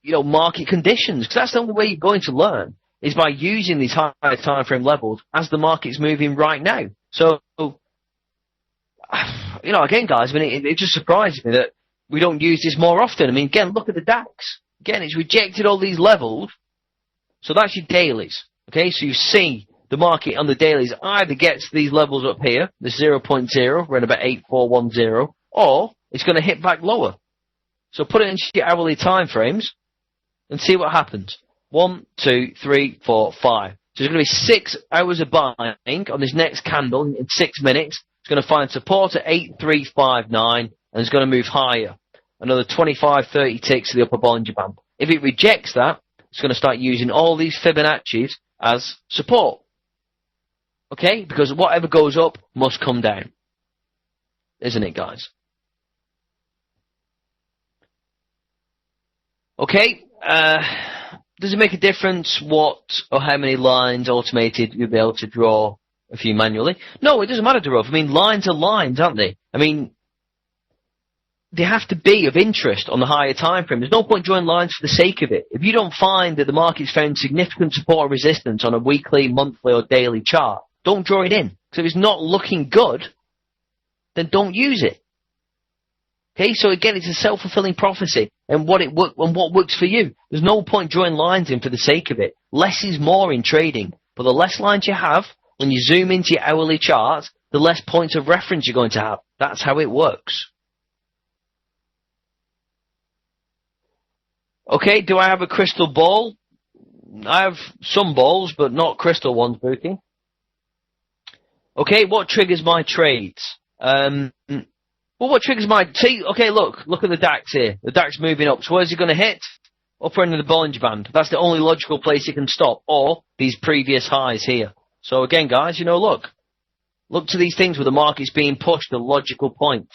Market conditions, because that's the only way you're going to learn is by using these high time frame levels as the market's moving right now. So, again, guys, I mean, it just surprises me that we don't use this more often. I mean, again, look at the DAX. Again, it's rejected all these levels. So that's your dailies. Okay, so you see the market on the dailies either gets these levels up here, the 0.0, we're at about 8410, or it's going to hit back lower. So put it into your hourly time frames and see what happens. 1, 2, 3, 4, 5. So there's going to be 6 hours of buying on this next candle in 6 minutes. It's going to find support at 8359 and it's going to move higher. Another 25, 30 ticks to the upper Bollinger Band. If it rejects that, it's going to start using all these Fibonacci's as support. Okay? Because whatever goes up must come down. Isn't it, guys? Okay? Does it make a difference what or how many lines automated you'll be able to draw a few manually? No, it doesn't matter, Durov. I mean, lines are lines, aren't they? I mean, they have to be of interest on the higher time frame. There's no point drawing lines for the sake of it. If you don't find that the market's found significant support or resistance on a weekly, monthly, or daily chart, don't draw it in. Because if it's not looking good, then don't use it. Okay, so again, it's a self-fulfilling prophecy. and what works for you. There's no point drawing lines in for the sake of it. Less is more in trading. But the less lines you have, when you zoom into your hourly chart, the less points of reference you're going to have. That's how it works. Okay, do I have a crystal ball? I have some balls, but not crystal ones, Bookie. Okay, what triggers my trades? Well, what triggers my... See, okay, look at the DAX here. The DAX moving up. So where's it going to hit? Upper end of the Bollinger Band. That's the only logical place it can stop. Or these previous highs here. So again, guys, look to these things where the market's being pushed to logical points.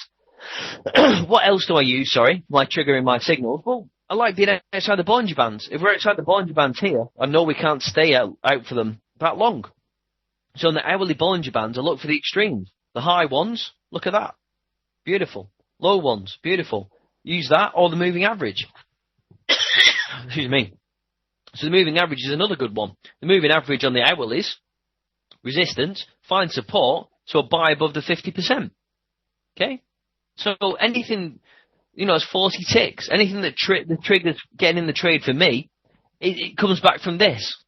What else do I use, my trigger in my signals? Well, I like being outside the Bollinger Bands. If we're outside the Bollinger Bands here, I know we can't stay out for them that long. So in the hourly Bollinger Bands, I look for the extremes. The high ones, look at that. Beautiful. Low ones, beautiful. Use that or the moving average. Excuse me. So the moving average is another good one. The moving average on the hourlies, resistance, find support, so buy above the 50%. Okay? So anything, it's 40 ticks. Anything that the triggers getting in the trade for me, it comes back from this.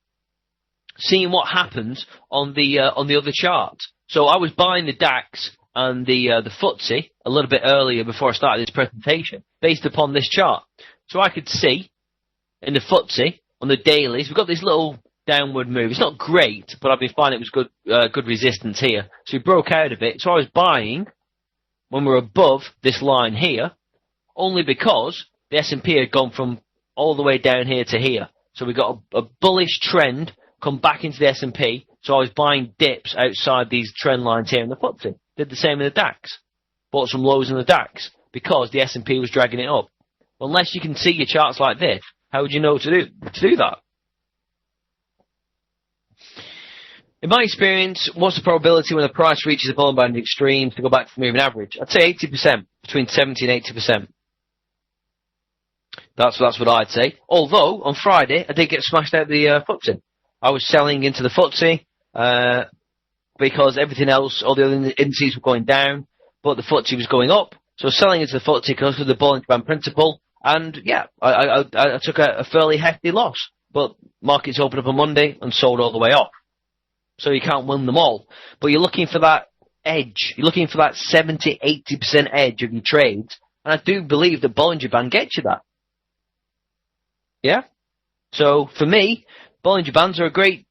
Seeing what happens on the other chart. So I was buying the DAX and the FTSE a little bit earlier before I started this presentation, based upon this chart. So I could see in the FTSE on the dailies, we've got this little downward move. It's not great, but I've been finding it was good resistance here. So we broke out of it. So I was buying when we're above this line here, only because the S&P had gone from all the way down here to here. So we got a bullish trend come back into the S&P. So I was buying dips outside these trend lines here in the FTSE. Did the same in the DAX. Bought some lows in the DAX because the S&P was dragging it up. Unless you can see your charts like this, how would you know to do that? In my experience, what's the probability when the price reaches the Bollinger Band extremes to go back to the moving average? I'd say 80%, between 70 and 80%. That's what I'd say. Although, on Friday, I did get smashed out the FTSE. I was selling into the FTSE because everything else, all the other indices were going down, but the FTSE was going up. So I was selling into the FTSE because of the Bollinger Band principle. And yeah, I took a fairly hefty loss. But markets opened up on Monday and sold all the way off. So you can't win them all. But you're looking for that edge. You're looking for that 70, 80% edge of your trades. And I do believe the Bollinger Band gets you that. Yeah? So for me, Bollinger Bands are a great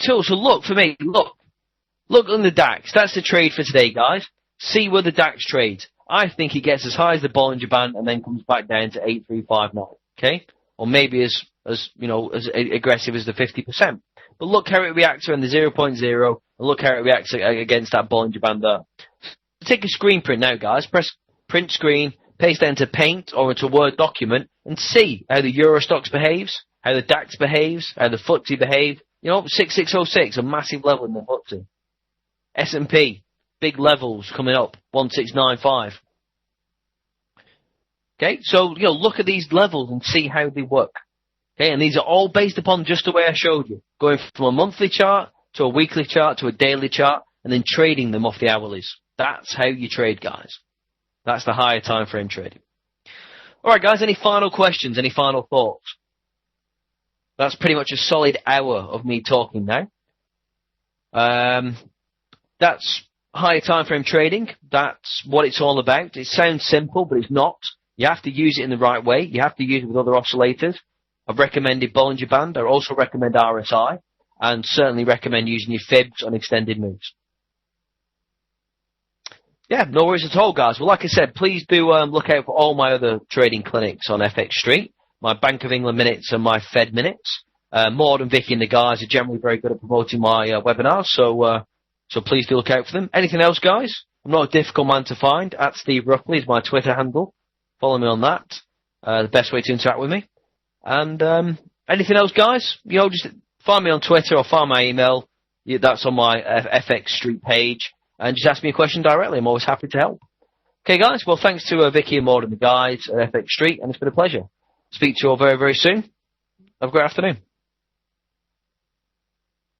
tool. So look on the DAX. That's the trade for today, guys. See where the DAX trades. I think it gets as high as the Bollinger Band and then comes back down to 8359. Okay? Or maybe as aggressive as the 50%. But look how it reacts around the 0.0 and look how it reacts against that Bollinger Band there. Take a screen print now, guys. Press print screen, paste that into Paint or into a Word document and see how the Euro Stoxx behaves, how the DAX behaves, how the FTSE behaves. 6606, a massive level in the FTSE. S&P, big levels coming up, 1695. Okay, so, look at these levels and see how they work. Okay, and these are all based upon just the way I showed you. Going from a monthly chart to a weekly chart to a daily chart and then trading them off the hourlies. That's how you trade, guys. That's the higher time frame trading. Alright, guys, any final questions? Any final thoughts? That's pretty much a solid hour of me talking now. That's higher time frame trading. That's what it's all about. It sounds simple, but it's not. You have to use it in the right way. You have to use it with other oscillators. I've recommended Bollinger Band. I also recommend RSI. And certainly recommend using your fibs on extended moves. Yeah, no worries at all, guys. Well, like I said, please do look out for all my other trading clinics on FX Street. My Bank of England minutes and my Fed minutes. Maud and Vicky and the guys are generally very good at promoting my webinars, so please do look out for them. Anything else, guys? I'm not a difficult man to find. At Steve Ruffley is my Twitter handle. Follow me on that. The best way to interact with me. And anything else, guys? Just find me on Twitter or find my email. That's on my FX Street page. And just ask me a question directly. I'm always happy to help. Okay, guys. Well, thanks to Vicky and Maud and the guys at FX Street, and it's been a pleasure. Speak to you all very, very soon. Have a great afternoon.